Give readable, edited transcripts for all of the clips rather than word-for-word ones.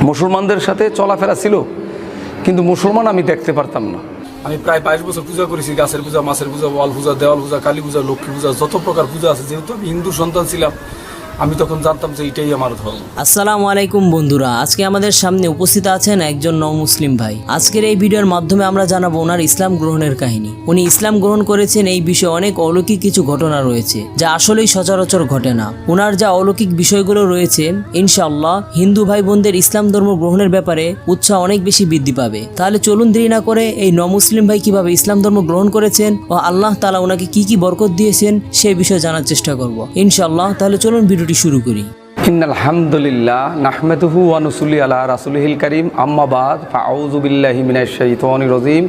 মুসলমানদের সাথে চলাফেরা ছিল, কিন্তু মুসলমান আমি দেখতে পারতাম না। আমি প্রায় 22 বছর পূজা করেছি, গাছের পূজা, মাছের পূজা, ওয়াল পূজা, দেওয়াল পূজা, কালী পূজা, লক্ষ্মী পূজা, যত প্রকার পূজা আছে। যেহেতু আমি হিন্দু সন্তান ছিলাম, আমি তখন জানতাম যে এটাই আমার ধর্ম। আসসালামু আলাইকুম বন্ধুরা, আজকে আমাদের সামনে উপস্থিত আছেন একজন মুসলিম ভাই। আজকের এই ভিডিওর মাধ্যমে আমরা জানাবো ওনার ইসলাম গ্রহণের কাহিনী। উনি ইসলাম গ্রহণ করেছেন, এই বিষয়ে অনেক অলৌকিক কিছু ঘটনা রয়েছে যা আসলেই সচরাচর ঘটে না। ওনার যা অলৌকিক বিষয়গুলো রয়েছে, ইনশাআল্লাহ হিন্দু ভাই বোনদের ইসলাম ধর্ম গ্রহণের ব্যাপারে উৎসাহ অনেক বেশি বৃদ্ধি পাবে। তাহলে চলুন দেরি না করে এই মুসলিম ভাই কিভাবে ইসলাম ধর্ম গ্রহণ করেছেন ও আল্লাহ তাআলা ওনাকে কি কি বরকত দিয়েছেন সেই বিষয়ে জানার চেষ্টা করব ইনশাআল্লাহ। তাহলে চলুন ভিডিওটি শুরু করি। ইন্নাল হামদুলিল্লাহ নাহমাদুহু ওয়া নুসাল্লি আলা রাসূলিহিল কারীম, আম্মা বাদ, ফাআউযু বিল্লাহি মিনাশ শাইতানির রাজীম।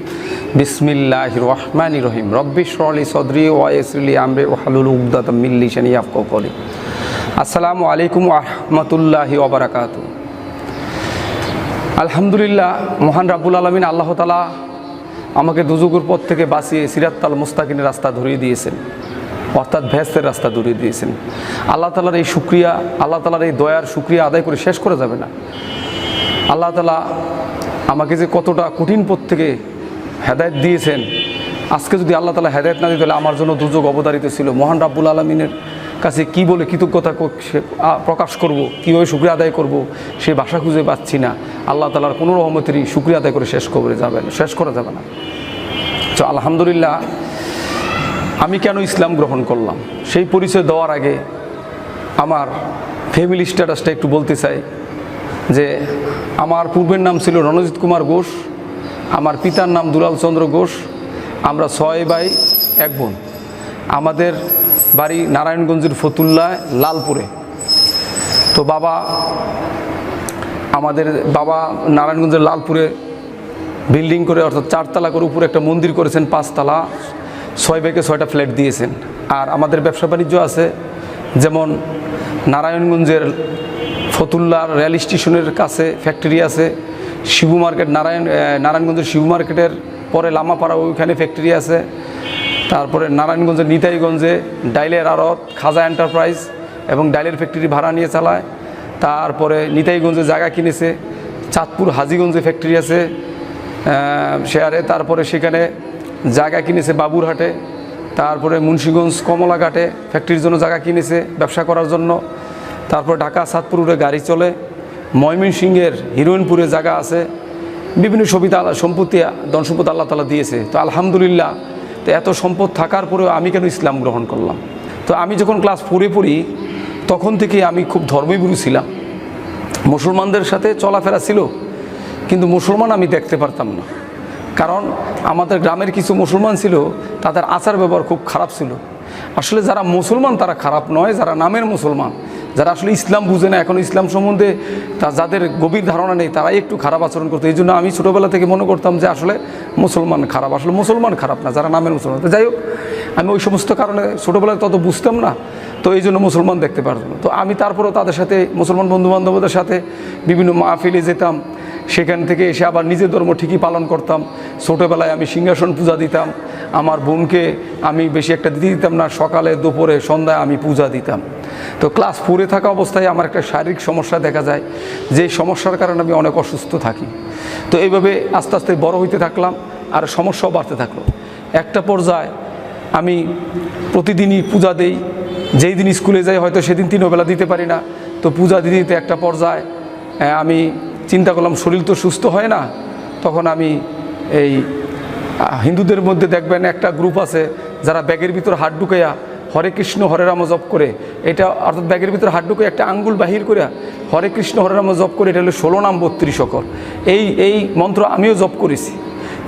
বিসমিল্লাহির রহমানির রহিম। রব্বি ইশরাহ লি সাদরি ওয়া ইয়াসসির লি আমরি ওয়াহলুল উকদাতাম মিন লিসানি ইয়াফকাহু কওলি। আসসালামু আলাইকুম ওয়া রাহমাতুল্লাহি ওয়া বারাকাতুহু। আলহামদুলিল্লাহ, মহান রাব্বুল আলামিন আল্লাহ তাআলা আমাকে দুজুগের পথ থেকে বাঁচিয়ে সিরাতাল মুস্তাকিমের রাস্তা ধরিয়ে দিয়েছেন, অর্থাৎ ভেস্তের রাস্তা ধরিয়ে দিয়েছেন। আল্লাহ তাআলার এই শুকরিয়া, আল্লাহ তাআলার এই দয়ার শুকরিয়া আদায় করে শেষ করা যাবে না। আল্লাহ তাআলা আমাকে যে কতটা কঠিন পথ থেকে হেদায়েত দিয়েছেন, আজকে যদি আল্লাহ তাআলা হেদায়েত না দিত তাহলে আমার জন্য দুর্যোগ অবধারিত ছিল। মহান রাব্বুল আলামিনের কাছে কি বলে কৃতজ্ঞতা প্রকাশ করব, কীভাবে শুকরিয়া আদায় করব, সেই ভাষা খুঁজে পাচ্ছি না। আল্লাহ তাআলার কোনো রহমতেরই শুকরিয়া আদায় করে শেষ করা যাবে না। তো আলহামদুলিল্লাহ, আমি কেন ইসলাম গ্রহণ করলাম সেই পরিচয় দেওয়ার আগে আমার ফ্যামিলি স্ট্যাটাসটা একটু বলতে চাই। যে আমার পূর্বের নাম ছিল রণজিৎ কুমার ঘোষ, আমার পিতার নাম দুলাল চন্দ্র ঘোষ। আমরা 6 ভাই 1 বোন। আমাদের বাড়ি নারায়ণগঞ্জের ফতুল্লা লালপুরে। তো আমাদের বাবা নারায়ণগঞ্জের লালপুরে বিল্ডিং করে, অর্থাৎ 4 তলা করে উপরে একটা মন্দির করেছেন, 5 তলা, 6 ভাইকে 6টা ফ্ল্যাট দিয়েছেন। আর আমাদের ব্যবসা বাণিজ্য আছে, যেমন নারায়ণগঞ্জের ফতুল্লার রেল স্টেশনের কাছে ফ্যাক্টরি আছে, শিবু মার্কেট, নারায়ণগঞ্জের শিবু মার্কেটের পরে লামাপাড়া ওইখানে ফ্যাক্টরি আছে। তারপরে নারায়ণগঞ্জের নিতাইগঞ্জে ডাইলের আড়ত, খাজা এন্টারপ্রাইজ এবং ডাইলের ফ্যাক্টরি ভাড়া নিয়ে চালায়। তারপরে নিতাইগঞ্জে জায়গা কিনেছে, চাঁদপুর হাজীগঞ্জে ফ্যাক্টরি আছে শেয়ারে। তারপরে সেখানে জায়গা কিনেছে বাবুরহাটে। তারপরে মুন্সিগঞ্জ কমলাঘাটে ফ্যাক্টরির জন্য জায়গা কিনেছে ব্যবসা করার জন্য। তারপর ঢাকা সাতপুরে গাড়ি চলে। ময়মনসিংহের হিরোইনপুরে জায়গা আছে। বিভিন্ন সম্পত্তি ধন সম্পদ আল্লাহ তাআলা দিয়েছে। তো আলহামদুলিল্লাহ, তো এত সম্পদ থাকার পরেও আমি কেন ইসলাম গ্রহণ করলাম? তো আমি যখন ক্লাস 4-এ পড়ি তখন থেকে আমি খুব ধর্মভীরু ছিলাম। মুসলমানদের সাথে চলাফেরা ছিল, কিন্তু মুসলমান আমি দেখতে পারতাম না। কারণ আমাদের গ্রামের কিছু মুসলমান ছিল, তাদের আচার ব্যবহার খুব খারাপ ছিল। আসলে যারা মুসলমান তারা খারাপ নয়, যারা নামের মুসলমান, যারা আসলে ইসলাম বুঝে না, এখন ইসলাম সম্বন্ধে যাদের গভীর ধারণা নেই, তারাই একটু খারাপ আচরণ করতো। এই জন্য আমি ছোটোবেলা থেকে মনে করতাম যে আসলে মুসলমান খারাপ। আসলে মুসলমান খারাপ না, যারা নামের মুসলমান। তো যাই হোক, আমি ওই সমস্ত কারণে ছোটোবেলায় তত বুঝতাম না, তো এই জন্য মুসলমান দেখতে পারতাম না। তো আমি তারপরেও তাদের সাথে, মুসলমান বন্ধুবান্ধবদের সাথে বিভিন্ন মাহফিলে যেতাম। সেখান থেকে এসে আবার নিজের ধর্ম ঠিকই পালন করতাম। ছোটোবেলায় আমি সিংহাসন পূজা দিতাম। আমার বোনকে আমি বেশি একটা দিতে দিতাম না, সকালে দুপুরে সন্ধ্যায় আমি পূজা দিতাম। তো ক্লাস 4-এ থাকা অবস্থায় আমার একটা শারীরিক সমস্যা দেখা যায়, যে সমস্যার কারণে আমি অনেক অসুস্থ থাকি। তো এইভাবে আস্তে আস্তে বড় হইতে থাকলাম, আর সমস্যাও বাড়তে থাকলো। একটা পর্যায়ে আমি প্রতিদিনই পূজা দেই। যেই দিন স্কুলে যাই হয়তো সেদিন 3 বেলা দিতে পারি না। তো পূজা দিতে দিতে একটা পর্যায়ে আমি চিন্তা করলাম শরীর তো সুস্থ হয় না। তখন আমি এই হিন্দুদের মধ্যে দেখবেন একটা গ্রুপ আছে, যারা ব্যাগের ভিতর হাত ঢুকাইয়া হরে কৃষ্ণ হরে রাম জপ করে। এটা অর্থাৎ ব্যাগের ভিতরে হাত ঢুকে একটা আঙ্গুল বাহির করে হরে কৃষ্ণ হরে রাম জপ করে। এটা হলো 16 নাম 32 অক্ষর। এই মন্ত্র আমিও জপ করেছি,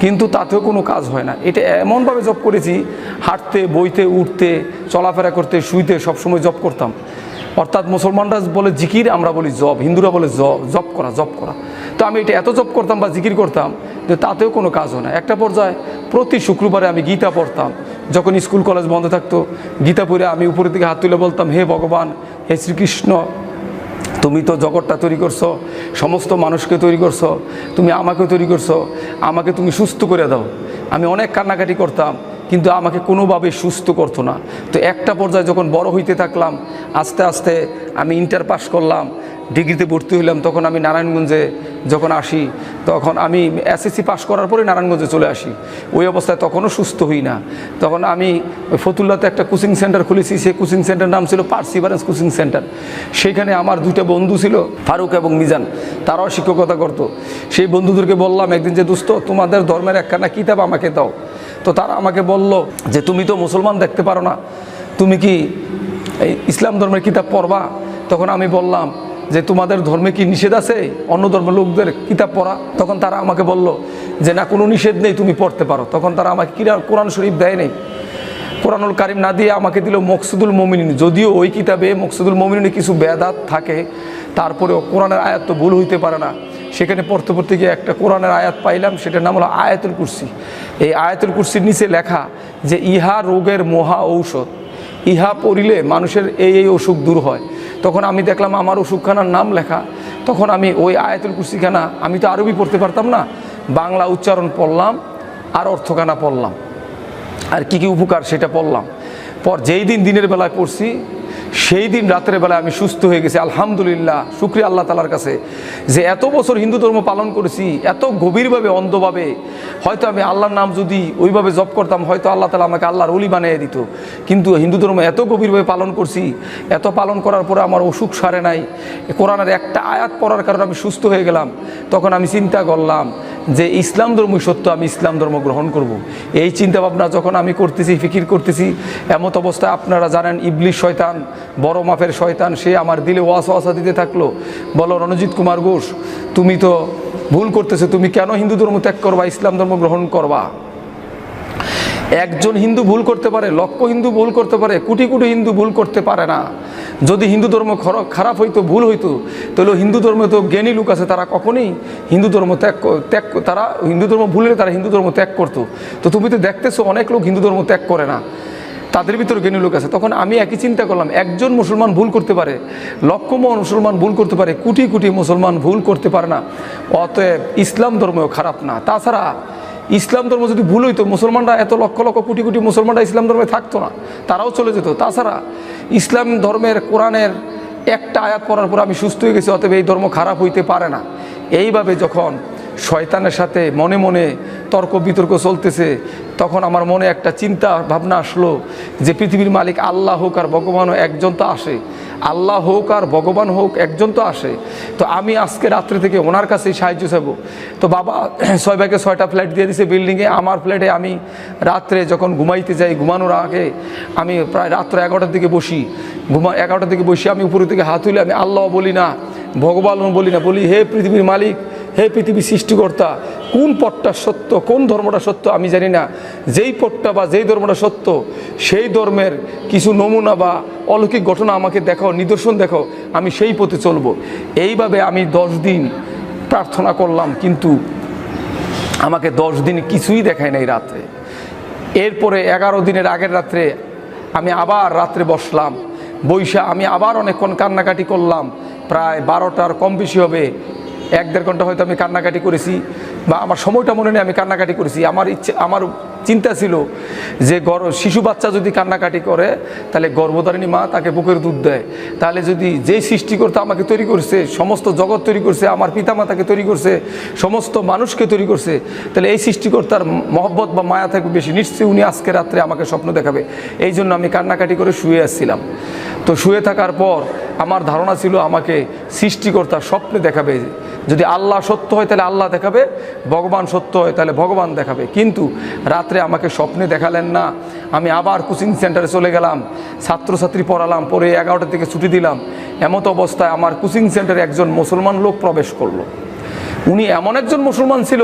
কিন্তু তাতেও কোনো কাজ হয় না। এটা এমনভাবে জপ করেছি, হাঁটতে, বইতে, উঠতে, চলাফেরা করতে, শুইতে সবসময় জপ করতাম। অর্থাৎ মুসলমানরা বলে জিকির, আমরা বলি জপ, হিন্দুরা বলে জপ করা। তো আমি এটা এত জপ করতাম বা জিকির করতাম যে তাতেও কোনো কাজ হয় না। একটা পর্যায়ে প্রতি শুক্রবারে আমি গীতা পড়তাম। যখন স্কুল কলেজ বন্ধ থাকতো, গীতা পড়ে আমি উপরের দিকে হাত তুলে বলতাম, হে ভগবান, হে শ্রীকৃষ্ণ, তুমি তো জগৎটা তৈরি করছো, সমস্ত মানুষকে তৈরি করছো, তুমি আমাকে তৈরি করছো, আমাকে তুমি সুস্থ করে দাও। আমি অনেক কান্নাকাটি করতাম, কিন্তু আমাকে কোনোভাবে সুস্থ করতো না। তো একটা পর্যায়ে যখন বড় হইতে থাকলাম, আস্তে আস্তে আমি ইন্টার পাস করলাম, ডিগ্রিতে ভর্তি হইলাম তখন আমি নারায়ণগঞ্জে যখন আসি তখন আমি এসএসসি পাস করার পরে নারায়ণগঞ্জে চলে আসি। ওই অবস্থায় তখনও সুস্থ হই না। তখন আমি ফতুল্লাতে একটা কোচিং সেন্টার খুলেছি, সেই কোচিং সেন্টার নাম ছিল পার্সিভারেন্স কোচিং সেন্টার। সেখানে আমার দুইটা বন্ধু ছিল, ফারুক এবং মিজান, তারাও শিক্ষকতা করতো। সেই বন্ধুদেরকে বললাম একদিন যে দোস্ত তোমাদের ধর্মের একখানা কিতাব আমাকে দাও। তো তারা আমাকে বলল যে তুমি তো মুসলমান দেখতে পারো না, তুমি কি এই ইসলাম ধর্মের কিতাব পড়বা? তখন আমি বললাম যে তোমাদের ধর্মে কি নিষেধ আছে অন্য ধর্মের লোকদের কিতাব পড়া? তখন তারা আমাকে বলল যে না, কোনো নিষেধ নেই, তুমি পড়তে পারো। তখন তারা আমাকে কোরআন শরীফ দেয় নেই, কোরআনুল কারিম না দিয়ে আমাকে দিল মকসুদুল মুমিনিন। যদিও ওই কিতাবে মকসুদুল মুমিনিনে কিছু বেদাত থাকে, তারপরেও কোরআনের আয়াত তো ভুল হইতে পারে না। সেখানে পড়তে পড়তে গিয়ে একটা কোরআনের আয়াত পাইলাম, সেটার নাম হলো আয়াতুল কুরসি। এই আয়াতুল কুরসির নিচে লেখা যে ইহা রোগের মহা ঔষধ, ইহা পড়িলে মানুষের এই অসুখ দূর হয়। তখন আমি দেখলাম আমার অসুখখানার নাম লেখা। তখন আমি ওই আয়াতুল কুরসিখানা, আমি তো আরবি পড়তে পারতাম না, বাংলা উচ্চারণ পড়লাম আর অর্থখানা পড়লাম আর কি কি উপকার সেটা পড়লাম। পর যেই দিন দিনের বেলায় পড়ছি সেই দিন রাতের বেলায় আমি সুস্থ হয়ে গেছি। আলহামদুলিল্লাহ, শুকরিয়া আল্লাহ তাআলার কাছে যে এত বছর হিন্দু ধর্ম পালন করেছি, এত গভীরভাবে অন্ধভাবে। হয়তো আমি আল্লাহর নাম যদি ওইভাবে জপ করতাম, হয়তো আল্লাহ তাআলা আমাকে আল্লাহর ওলি বানিয়ে দিত। কিন্তু হিন্দু ধর্ম এত গভীরভাবে পালন করছি, এত পালন করার পরে আমার অসুখ সারে নাই। কোরআনের একটা আয়াত পড়ার কারণে আমি সুস্থ হয়ে গেলাম। তখন আমি চিন্তা করলাম যে ইসলাম ধর্মই সত্য, আমি ইসলাম ধর্ম গ্রহণ করব। এই চিন্তা ভাবনা যখন আমি করতেছি, ফিকির করতেছি, এমত অবস্থায় আপনারা জানেন ইবলিশ শয়তান, বড় মাপের শয়তান, সে আমার দিলে ওয়াসওয়াসা দিতে থাকলো, বলো রণজিৎ কুমার ঘোষ তুমি তো ভুল করতেছো, তুমি কেন হিন্দু ধর্ম ত্যাগ করবা, ইসলাম ধর্ম গ্রহণ করবা? একজন হিন্দু ভুল করতে পারে, লক্ষ হিন্দু ভুল করতে পারে, কোটি কোটি হিন্দু ভুল করতে পারে না। যদি হিন্দু ধর্ম খারাপ হইতো, ভুল হইতো, তাহলে হিন্দু ধর্মে তো জ্ঞানী লোক আছে, তারা কখনোই হিন্দু ধর্ম তারা হিন্দু ধর্ম ভুলে তারা হিন্দু ধর্ম ত্যাগ করতো। তো তুমি তো দেখতেছো অনেক লোক হিন্দু ধর্ম ত্যাগ করে না, তাদের ভিতরে জ্ঞানী লোক আছে। তখন আমি একই চিন্তা করলাম, একজন মুসলমান ভুল করতে পারে, লক্ষ মুসলমান ভুল করতে পারে, কোটি কোটি মুসলমান ভুল করতে পারে না, অতএব ইসলাম ধর্মেও খারাপ না। তাছাড়া ইসলাম ধর্ম যদি ভুল হইতো, মুসলমানরা এত লক্ষ লক্ষ কোটি কোটি মুসলমানরা ইসলাম ধর্মে থাকতো না, তারাও চলে যেত। তাছাড়া ইসলাম ধর্মের কোরআনের একটা আয়াত পড়ার পর আমি সুস্থ হয়ে গেছি, অতএব এই ধর্ম খারাপ হইতে পারে না। এইভাবে যখন শয়তানের সাথে মনে মনে তর্ক বিতর্ক চলতেছে, তখন আমার মনে একটা চিন্তা ভাবনা আসলো যে পৃথিবীর মালিক আল্লাহ হোক আর ভগবান হোক, একজন তো আসে, আল্লাহ হোক আর ভগবান হোক, একজন তো আসে। তো আমি আজকে রাত্রে থেকে ওনার কাছেই সাহায্য চাইব। তো বাবা 6 ভাইকে 6টা ফ্ল্যাট দিয়ে দিয়েছে বিল্ডিংয়ে। আমার ফ্ল্যাটে আমি রাত্রে যখন ঘুমাইতে যাই, ঘুমানোর আগে আমি প্রায় রাত্র 11টার দিকে বসি, 11টার দিকে বসি, আমি উপরের দিকে হাত তুলে আমি আল্লাহ বলি না, ভগবান বলি না, বলি হে পৃথিবীর মালিক, হে পৃথিবীর সৃষ্টিকর্তা, কোন পথটা সত্য, কোন ধর্মটা সত্য আমি জানি না, যেই পথটা বা যেই ধর্মটা সত্য সেই ধর্মের কিছু নমুনা বা অলৌকিক ঘটনা আমাকে দেখাও, নিদর্শন দেখাও, আমি সেই পথে চলবো। এইভাবে আমি 10 দিন প্রার্থনা করলাম, কিন্তু আমাকে 10 দিন কিছুই দেখায় নাই রাত্রে। এরপরে 11 দিনের আগের রাত্রে আমি আবার রাত্রে বসলাম, বৈশা আমি আবার অনেকক্ষণ কান্নাকাটি করলাম, প্রায় 12টার কম বেশি হবে, 1-1.5 ঘন্টা হয়তো আমি কান্নাকাটি করেছি, বা আমার সময়টা মনে নেই, আমি কান্নাকাটি করেছি। আমার চিন্তা ছিল যে শিশু বাচ্চা যদি কান্নাকাটি করে তাহলে গর্ভধারিণী মা তাকে বুকের দুধ দেয়, তাহলে যদি যেই সৃষ্টিকর্তা আমাকে তৈরি করছে, সমস্ত জগৎ তৈরি করছে, আমার পিতামাতাকে তৈরি করছে, সমস্ত মানুষকে তৈরি করছে, তাহলে এই সৃষ্টিকর্তার মহব্বত বা মায়া থাকবে বেশি, নিশ্চয়ই উনি আজকে রাত্রে আমাকে স্বপ্ন দেখাবে। এই জন্য আমি কান্নাকাটি করে শুয়ে আসছিলাম। তো শুয়ে থাকার পর আমার ধারণা ছিল আমাকে সৃষ্টিকর্তা স্বপ্নে দেখাবে, যদি আল্লাহ সত্য হয় তাহলে আল্লাহ দেখাবে, ভগবান সত্য হয় তাহলে ভগবান দেখাবে। কিন্তু রাত্রে আমাকে স্বপ্নে দেখালেন না। আমি আবার কোচিং সেন্টারে চলে গেলাম, ছাত্রছাত্রী পড়ালাম, পরে 11টা থেকে ছুটি দিলাম। এমত অবস্থায় আমার কোচিং সেন্টারে একজন মুসলমান লোক প্রবেশ করলো। উনি এমন একজন মুসলমান ছিল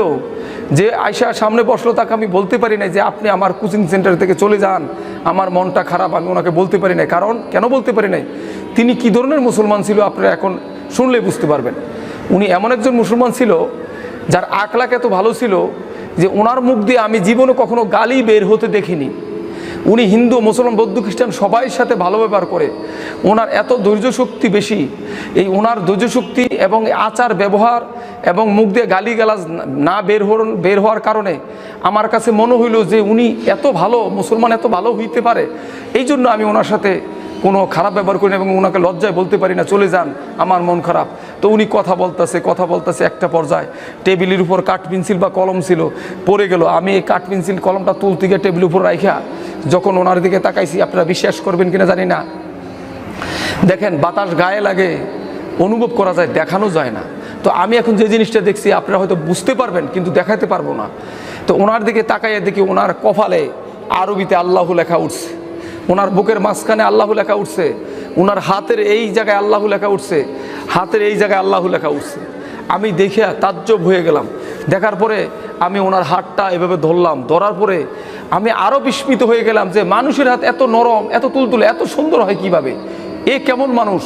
যে আয়শা সামনে বসলো, তাকে আমি বলতে পারি না যে আপনি আমার কোচিং সেন্টার থেকে চলে যান, আমার মনটা খারাপ, আমি ওনাকে বলতে পারি না। কারণ কেন বলতে পারি নাই, তিনি কী ধরনের মুসলমান ছিল আপনারা এখন শুনলে বুঝতে পারবেন। উনি এমন একজন মুসলমান ছিল যার আখলাক এত ভালো ছিল যে ওনার মুখ দিয়ে আমি জীবনে কখনো গালি বের হতে দেখিনি। উনি হিন্দু, মুসলমান, বৌদ্ধ, খ্রিস্টান সবাই সাথে ভালো ব্যবহার করে। ওনার এত ধৈর্য শক্তি বেশি, এই ওনার ধৈর্য শক্তি এবং আচার ব্যবহার এবং মুখ দিয়ে গালিগালাজ না বের হওয়ার কারণে আমার কাছে মনে হইল যে উনি এত ভালো মুসলমান, এত ভালো হইতে পারে। এই জন্য আমি ওনার সাথে কোনো খারাপ ব্যবহার করি না এবং ওনাকে লজ্জায় বলতে পারি না চলে যান, আমার মন খারাপ। তো উনি কথা বলতেছে একটা পর্যায়ে টেবিলের উপর কাঠ পেন্সিল বা কলম ছিল, পড়ে গেল। আমি এই কাঠ পেন্সিল কলমটা তুলতে গিয়ে টেবিলের উপর রাইখা যখন ওনার দিকে তাকাইছি, আপনারা বিশ্বাস করবেন কিনা জানি না, দেখেন বাতাস গায়ে লাগে, অনুভব করা যায়, দেখানো যায় না। তো আমি এখন যে জিনিসটা দেখছি আপনারা হয়তো বুঝতে পারবেন কিন্তু দেখাতে পারবো না। তো ওনার দিকে তাকাইয়ে দেখি ওনার কপালে আরবিতে আল্লাহু লেখা উঠছে, ওনার বুকের মাঝখানে আল্লাহু লেখা উঠছে, ওনার হাতের এই জায়গায় আল্লাহু লেখা উঠছে, হাতের এই জায়গায় আল্লাহু লেখা উঠছে। আমি দেখে তাজ্জব হয়ে গেলাম। দেখার পরে আমি ওনার হাতটা এভাবে ধরলাম, ধরার পরে আমি আরও বিস্মিত হয়ে গেলাম যে মানুষের হাত এত নরম, এত তুলতুলে, এত সুন্দর হয় কিভাবে, এ কেমন মানুষ।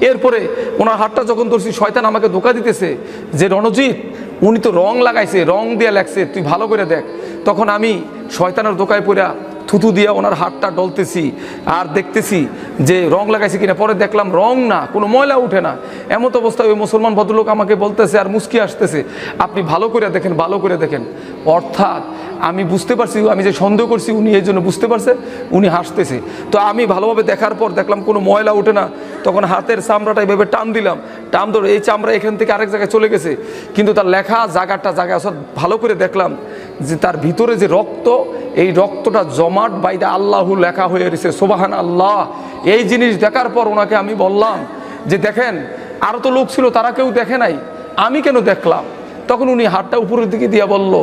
এরপরে ওনার হাতটা যখন ধরছি, শয়তান আমাকে ধোঁকা দিতেছে যে রণজিৎ উনি তো রং লাগাইছে, রং দিয়ে লেখছে, তুই ভালো করে দেখ। তখন আমি শয়তানের ধোঁকায় পড়া থুতু দিয়ে ওনার হাতটা ডলতেছি আর দেখতেছি যে রং লাগাইছে কিনা। পরে দেখলাম রং না, কোনো ময়লা উঠে না। এমত অবস্থায় ওই মুসলমান ভদ্রলোক আমাকে বলতেছে আর মুস্কি আসতেছে, আপনি ভালো করে দেখেন, ভালো করে দেখেন। অর্থাৎ আমি বুঝতে পারছি, আমি যে সন্দেহ করছি উনি এই জন্য বুঝতে পারছে, উনি হাসতেছে। তো আমি ভালোভাবে দেখার পর দেখলাম কোনো ময়লা ওঠে না। তখন হাতের চামড়াটা এভাবে টান দিলাম, টান ধরে এই চামড়া এখান থেকে আরেক জায়গায় চলে গেছে, কিন্তু তার লেখা জায়গায় অর্থাৎ ভালো করে দেখলাম যে তার ভিতরে যে রক্ত, এই রক্তটা জমাট বাইদা আল্লাহু লেখা হয়ে রয়েছে, সুবহান আল্লাহ। এই জিনিস দেখার পর ওনাকে আমি বললাম যে দেখেন আরও তো লোক ছিল, তারা কেউ দেখে নাই, আমি কেন দেখলাম? তখন উনি হাতটা উপরের দিকে দিয়ে বলল,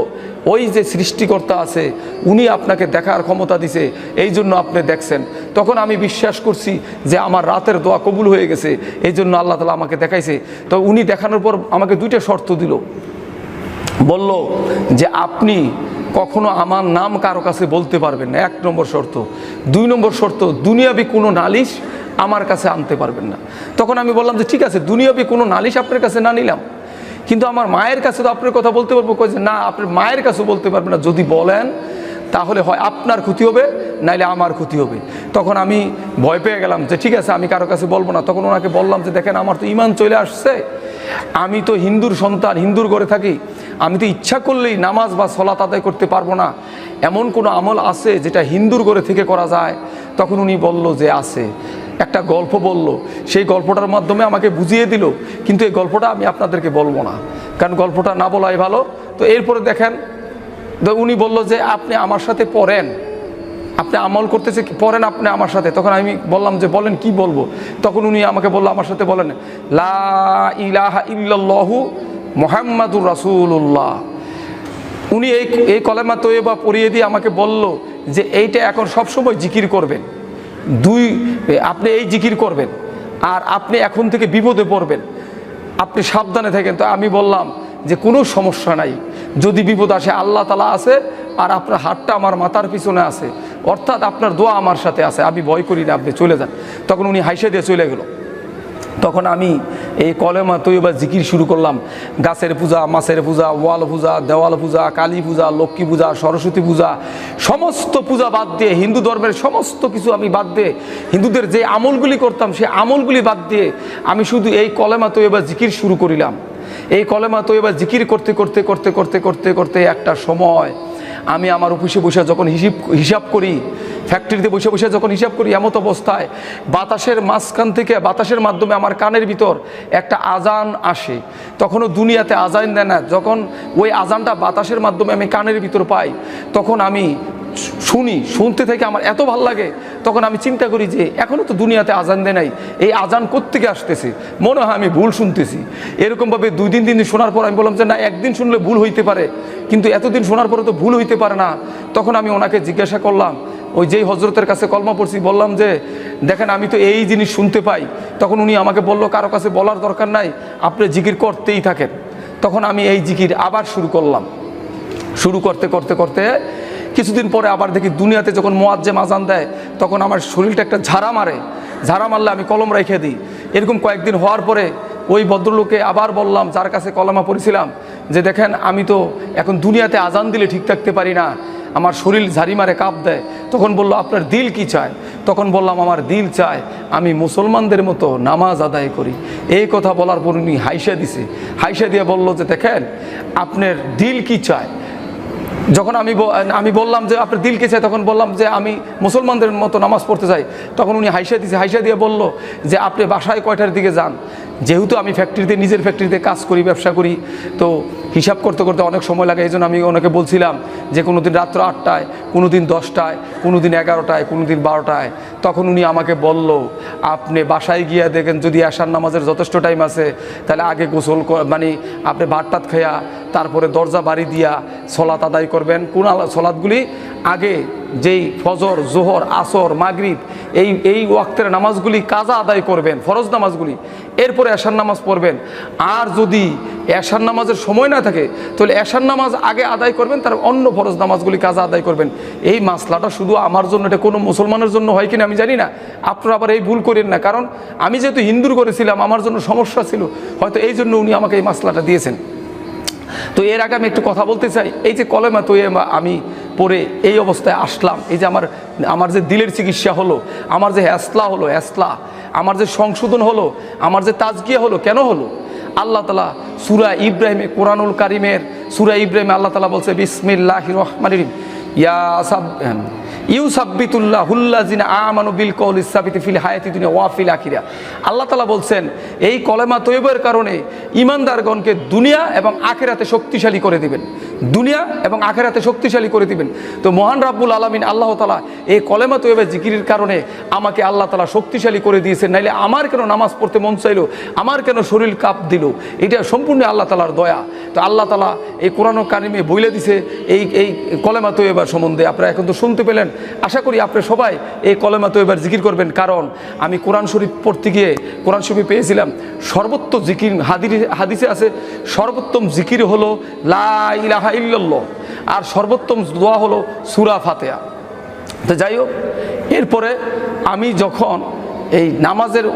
ওই যে সৃষ্টিকর্তা আছে উনি আপনাকে দেখার ক্ষমতা দিছে, এই জন্য আপনি দেখছেন। তখন আমি বিশ্বাস করছি যে আমার রাতের দোয়া কবুল হয়ে গেছে, এই জন্য আল্লাহ তাআলা আমাকে দেখাইছে। তো উনি দেখানোর পর আমাকে দুইটা শর্ত দিল, বলল যে আপনি কখনো আমার নাম কারো কাছে বলতে পারবেন না, 1 নম্বর শর্ত। 2 নম্বর শর্ত, দুনিয়াবি কোনো নালিশ আমার কাছে আনতে পারবেন না। তখন আমি বললাম যে ঠিক আছে, দুনিয়াবি কোনো নালিশ আপনার কাছে না নিলাম, কিন্তু আমার মায়ের কাছে তো আপনার কথা বলতে পারবো। কই যে না, আপনার মায়ের কাছেও বলতে পারবেন না, যদি বলেন তাহলে হয় আপনার ক্ষতি হবে নাইলে আমার ক্ষতি হবে। তখন আমি ভয় পেয়ে গেলাম যে ঠিক আছে আমি কারো কাছে বলবো না। তখন ওনাকে বললাম যে দেখেন আমার তো ঈমান চলে আসছে, আমি তো হিন্দুর সন্তান, হিন্দুর ঘরে থাকি, আমি তো ইচ্ছা করলেই নামাজ বা সলাত আদায় করতে পারবো না, এমন কোনো আমল আছে যেটা হিন্দুর ঘরে থেকে করা যায়? তখন উনি বলল যে আছে। একটা গল্প বলল, সেই গল্পটার মাধ্যমে আমাকে বুঝিয়ে দিল, কিন্তু এই গল্পটা আমি আপনাদেরকে বলবো না, কারণ গল্পটা না বলাই ভালো। তো এরপরে দেখেন উনি বলল যে আপনি আমার সাথে পড়েন, আপনি আমল করতেছে পড়েন আপনি আমার সাথে। তখন আমি বললাম যে বলেন কি বলবো? তখন উনি আমাকে বলল আমার সাথে বলেন লা ইলাহা ইল্লাল্লাহু মুহাম্মাদুর রাসূলুল্লাহ। উনি এই কলেমা তয়্যিবা পড়িয়ে দিয়ে আমাকে বলল যে এইটা এখন সবসময় জিকির করবেন, আপনি এই জিকির করবেন আর আপনি এখন থেকে বিপদে পড়বেন, আপনি সাবধানে থাকেন। তো আমি বললাম যে কোনো সমস্যা নাই, যদি বিপদ আসে আল্লাহ তাআলা আছে আর আপনার হাতটা আমার মাথার পিছনে আছে, অর্থাৎ আপনার দোয়া আমার সাথে আছে, আমি ভয় করি না, আপনি চলে যান। তখন উনি হাসে দিয়ে চলে গেল। তখন আমি এই কলেমা তয়্যিবা জিকির শুরু করলাম। গাছের পূজা, মাছের পূজা, ওয়াল পূজা, দেওয়াল পূজা, কালী পূজা, লক্ষ্মী পূজা, সরস্বতী পূজা, সমস্ত পূজা বাদ দিয়ে, হিন্দু ধর্মের সমস্ত কিছু আমি বাদ দিয়ে, হিন্দুদের যে আমলগুলি করতাম সেই আমলগুলি বাদ দিয়ে আমি শুধু এই কলেমা তয়্যিবা জিকির শুরু করিলাম। এই কলেমা তয়্যিবা জিকির করতে করতে করতে করতে করতে করতে একটা সময় আমি আমার অফিসে বসে যখন হিসাব করি, ফ্যাক্টরিতে বসে বসে যখন হিসাব করি, এমত অবস্থায় বাতাসের মাঝখান থেকে, বাতাসের মাধ্যমে আমার কানের ভিতর একটা আজান আসে। তখনও দুনিয়াতে আজান দেয় না, যখন ওই আজানটা বাতাসের মাধ্যমে আমি কানের ভিতর পাই, তখন আমি শুনতে থেকে আমার এত ভালো লাগে। তখন আমি চিন্তা করি যে এখনও তো দুনিয়াতে আজান দেয় নাই, এই আজান কোত্থেকে আসতেছে, মনে হয় আমি ভুল শুনতেছি। এরকমভাবে 2 দিন শোনার পর আমি বললাম যে না, একদিন শুনলে ভুল হইতে পারে, কিন্তু এতদিন শোনার পরে তো ভুল হইতে পারে না। তখন আমি ওনাকে জিজ্ঞাসা করলাম, ওই যেই হজরতের কাছে কলমা পড়ছি, বললাম যে দেখেন আমি তো এই জিনিস শুনতে পাই। তখন উনি আমাকে বলল কারো কাছে বলার দরকার নাই, আপনি জিকির করতেই থাকেন। তখন আমি এই জিকির আবার শুরু করলাম। শুরু করতে করতে করতে কিছুদিন পরে আবার দেখি দুনিয়াতে যখন মুয়াজ্জিন আজান দেয় তখন আমার শরীরটা একটা ঝাড়া মারে, ঝাড়া মারলে আমি কলম রেখে দিই। এরকম কয়েকদিন হওয়ার পরে ওই ভদ্রলোককে আবার বললাম, যার কাছে কলমা পড়েছিলাম, যে দেখেন আমি তো এখন দুনিয়াতে আজান দিলে ঠিক থাকতে পারি না, আমার শরীর ঝাড়ি মারে, কাঁপ দেয়। তখন বলল আপনার দিল কি চায়? তখন বললাম আমার দিল চায় আমি মুসলমানদের মতো নামাজ আদায় করি। এই কথা বলার পর উনি হাইসা দিছে, হাইসা দিয়ে বলল যে দেখেন আপনার দিল কি চায়? যখন আমি বললাম যে আপনার দিল কে চাই, তখন বললাম যে আমি মুসলমানদের মতো নামাজ পড়তে চাই। তখন উনি হাইসা দিয়ে বলল যে আপনি বাসায় কয়টার দিকে যান? যেহেতু আমি ফ্যাক্টরিতে, নিজের ফ্যাক্টরিতে কাজ করি, ব্যবসা করি, তো হিসাব করতে করতে অনেক সময় লাগে। এই জন্য আমি ওনাকে বলছিলাম যে কোনো দিন রাত্র 8টায়, কোনো দিন 10টায়, কোনো দিন 11টায়, কোনো দিন 12টায়। তখন উনি আমাকে বলল, আপনি বাসায় গিয়ে দেখেন যদি এশার নামাজের যথেষ্ট টাইম আছে, তাহলে আগে গোসল মানে আপনি ভাত টাত খেয়া তারপরে দরজা বাড়ি দিয়া সলাত আদায় করবেন। কোন সলাতগুলি আগে, যেই ফজর, জোহর, আসর, মাগরিব, এই ওয়াক্তের নামাজগুলি কাজা আদায় করবেন, ফরজ নামাজগুলি। এরপরে এশার নামাজ পড়বেন। আর যদি এশার নামাজের সময় না থাকে, তাহলে এশার নামাজ আগে আদায় করবেন, তার অন্য ফরজ নামাজগুলি কাজা আদায় করবেন। এই মাসলাটা শুধু আমার জন্য, এটা কোনো মুসলমানের জন্য হয় কিনা আমি জানি না। আপনারা আবার এই ভুল করেন না, কারণ আমি যেহেতু হিন্দুর করেছিলাম, আমার জন্য সমস্যা ছিল, হয়তো এই জন্য উনি আমাকে এই মাসলাটা দিয়েছেন। তো এর আগে আমি একটু কথা বলতে চাই। এই যে কলেমা তৈয়বা আমি পড়ে এই অবস্থায় আসলাম, এই যে আমার যে দিলের চিকিৎসা হলো, আমার যে হেসলা, আমার যে সংশোধন হলো, আমার যে তাজকিয়া হলো, কেন হলো? আল্লাহ তাআলা সূরা ইব্রাহিমে, কোরআনুল কারীমের সূরা ইব্রাহিমে আল্লাহ তাআলা বলছে বিসমিল্লাহির রহমানির রহিম ইউসাব্বিতুল্লাহুল্লাযিনা আমানু বিল কওলিস সাবিতি ফিল হায়াতি দুনিয়া ওয়া ফিল আখিরা। আল্লাহ তাআলা বলছেন এই কলেমা তৈয়বার কারণে ঈমানদারগণকে দুনিয়া এবং আখিরাতে শক্তিশালী করে দিবেন, দুনিয়া এবং আখিরাতে শক্তিশালী করে দিবেন। তো মহান রাব্বুল আলামিন আল্লাহ তাআলা এই কলেমা তৈয়বা জিকিরের কারণে আমাকে আল্লাহ তাআলা শক্তিশালী করে দিয়েছেন। নাইলে আমার কেন নামাজ পড়তে মন চাইলো, আমার কেন শরীর কাঁপ দিল? এটা সম্পূর্ণ আল্লাহ তাআলার দয়া। তো আল্লাহ তাআলা এই কোরআনুল কারীমে বইলে দিছে এই কলেমা তৈয়বার সম্বন্ধে। আপনারা এখন তো শুনতে পেলেন। আশা করি আপনারা সবাই এই কলেমা তৈয়বার জিকির করবেন, কারণ আমি কোরআন শরীফ পড়তে গিয়ে কোরআন শরীফে পেয়েছিলাম সর্বোত্তম জিকির, হাদিসে আছে সর্বোত্তম জিকির হলো লা ইলাহা ইল্লাল্লাহ, আর সর্বোত্তম দোয়া হলো সূরা ফাতিহা। তো যাই হোক, এরপরে আমি যখন এই নামাজের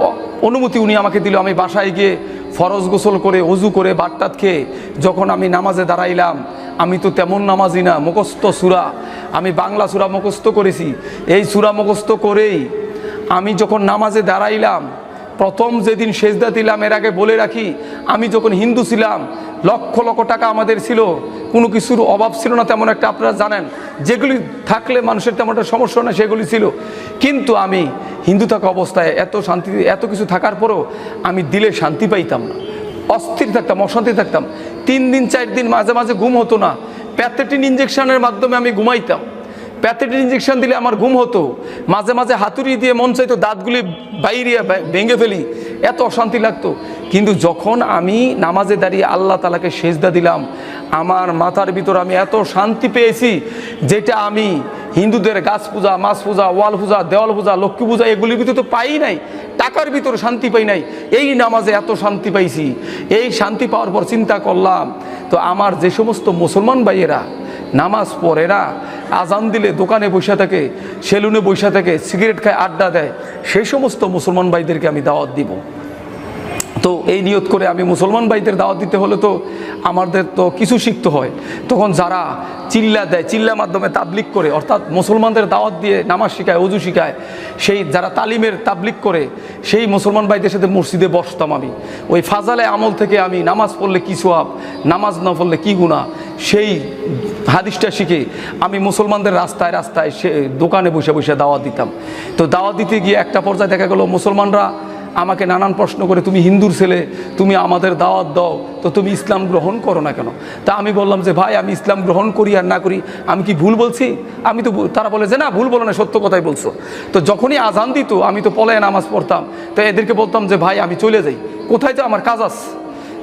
অনুমতি উনি আমাকে দিল, আমি বাসায় গিয়ে ফরজ গোসল করে, ওযু করে, ভাত খেয়ে যখন আমি নামাজে দাঁড়াইলাম, আমি তো তেমন নামাজি না, মুখস্থ সূরা, আমি বাংলা সূরা মুখস্থ করেছি। এই সূরা মুখস্থ করেই আমি যখন নামাজে দাঁড়াইলাম, প্রথম যেদিন সেজদা দিলাম, এর আগে বলে রাখি, আমি যখন হিন্দু ছিলাম, লক্ষ লক্ষ টাকা আমাদের ছিল, কোনো কিছুর অভাব ছিল না তেমন একটা, আপনারা জানেন, যেগুলি থাকলে মানুষের তেমন একটা সমস্যা না সেগুলি ছিল। কিন্তু আমি হিন্দু থাকা অবস্থায় এত শান্তি, এত কিছু থাকার পরেও আমি দিলে শান্তি পাইতাম না, অস্থির থাকতাম, অশান্তি থাকতাম। 3 দিন 4 দিন মাঝে মাঝে ঘুম হতো না। প্যাথেটিন ইঞ্জেকশনের মাধ্যমে আমি ঘুমাইতাম। প্যাথেটিন ইঞ্জেকশন দিলে আমার ঘুম হতো। মাঝে মাঝে হাতুড়ি দিয়ে মন চাইতো দাঁতগুলি বাইরে ভেঙে ফেলি, এত অশান্তি লাগতো। কিন্তু যখন আমি নামাজে দাঁড়িয়ে আল্লাহ তাআলাকে সেজদা দিলাম, আমার মাথার ভিতর আমি এত শান্তি পেয়েছি, যেটা আমি হিন্দুদের গাছ পূজা, মাছ পূজা, ওয়াল পূজা, দেওয়াল পূজা, লক্ষ্মী পূজা এগুলির ভিতরে তো পাই নাই, টাকার ভিতরে শান্তি পাই নাই। এই নামাজে এত শান্তি পাইছি। এই শান্তি পাওয়ার পর চিন্তা করলাম, তো আমার যে সমস্ত মুসলমান ভাইয়েরা নামাজ পড়ে না, আজান দিলে দোকানে বসে থাকে, সেলুনে বসে থাকে, সিগারেট খায়, আড্ডা দেয়, সেই সমস্ত মুসলমান ভাইদেরকে আমি দাওয়াত দিব। তো এই নিয়ত করে আমি মুসলমান ভাইদের দাওয়াত দিতে হলে তো আমাদের তো কিছু শিখতে হয়। তখন যারা চিল্লা দেয়, চিল্লার মাধ্যমে তাবলিগ করে, অর্থাৎ মুসলমানদের দাওয়াত দিয়ে নামাজ শেখায়, ওযু শেখায়, সেই যারা তালিমের তাবলিগ করে, সেই মুসলমান ভাইদের সাথে মসজিদে বসতাম আমি। ওই ফাজালে আমল থেকে আমি নামাজ পড়লে কী সওয়াব, নামাজ না পড়লে কী গুনাহ, সেই হাদিসটা শিখে আমি মুসলমানদের রাস্তায় রাস্তায় সে দোকানে বসে বসে দাওয়াত দিতাম। তো দাওয়াত দিতে গিয়ে একটা পর্যায়ে দেখা গেল মুসলমানরা আমাকে নানান প্রশ্ন করে, তুমি হিন্দুর ছেলে, তুমি আমাদের দাওয়াত দাও, তো তুমি ইসলাম গ্রহণ করো না কেন? তা আমি বললাম যে ভাই, আমি ইসলাম গ্রহণ করি আর না করি, আমি কি ভুল বলছি? আমি তো, তারা বলে যে না, ভুল বলো না, সত্য কথাই বলছো। তো যখনই আজান দিত আমি তো পলায়ে নামাজ পড়তাম। তো এদেরকে বলতাম যে ভাই আমি চলে যাই, কোথায় তো আমার কাজ আছে।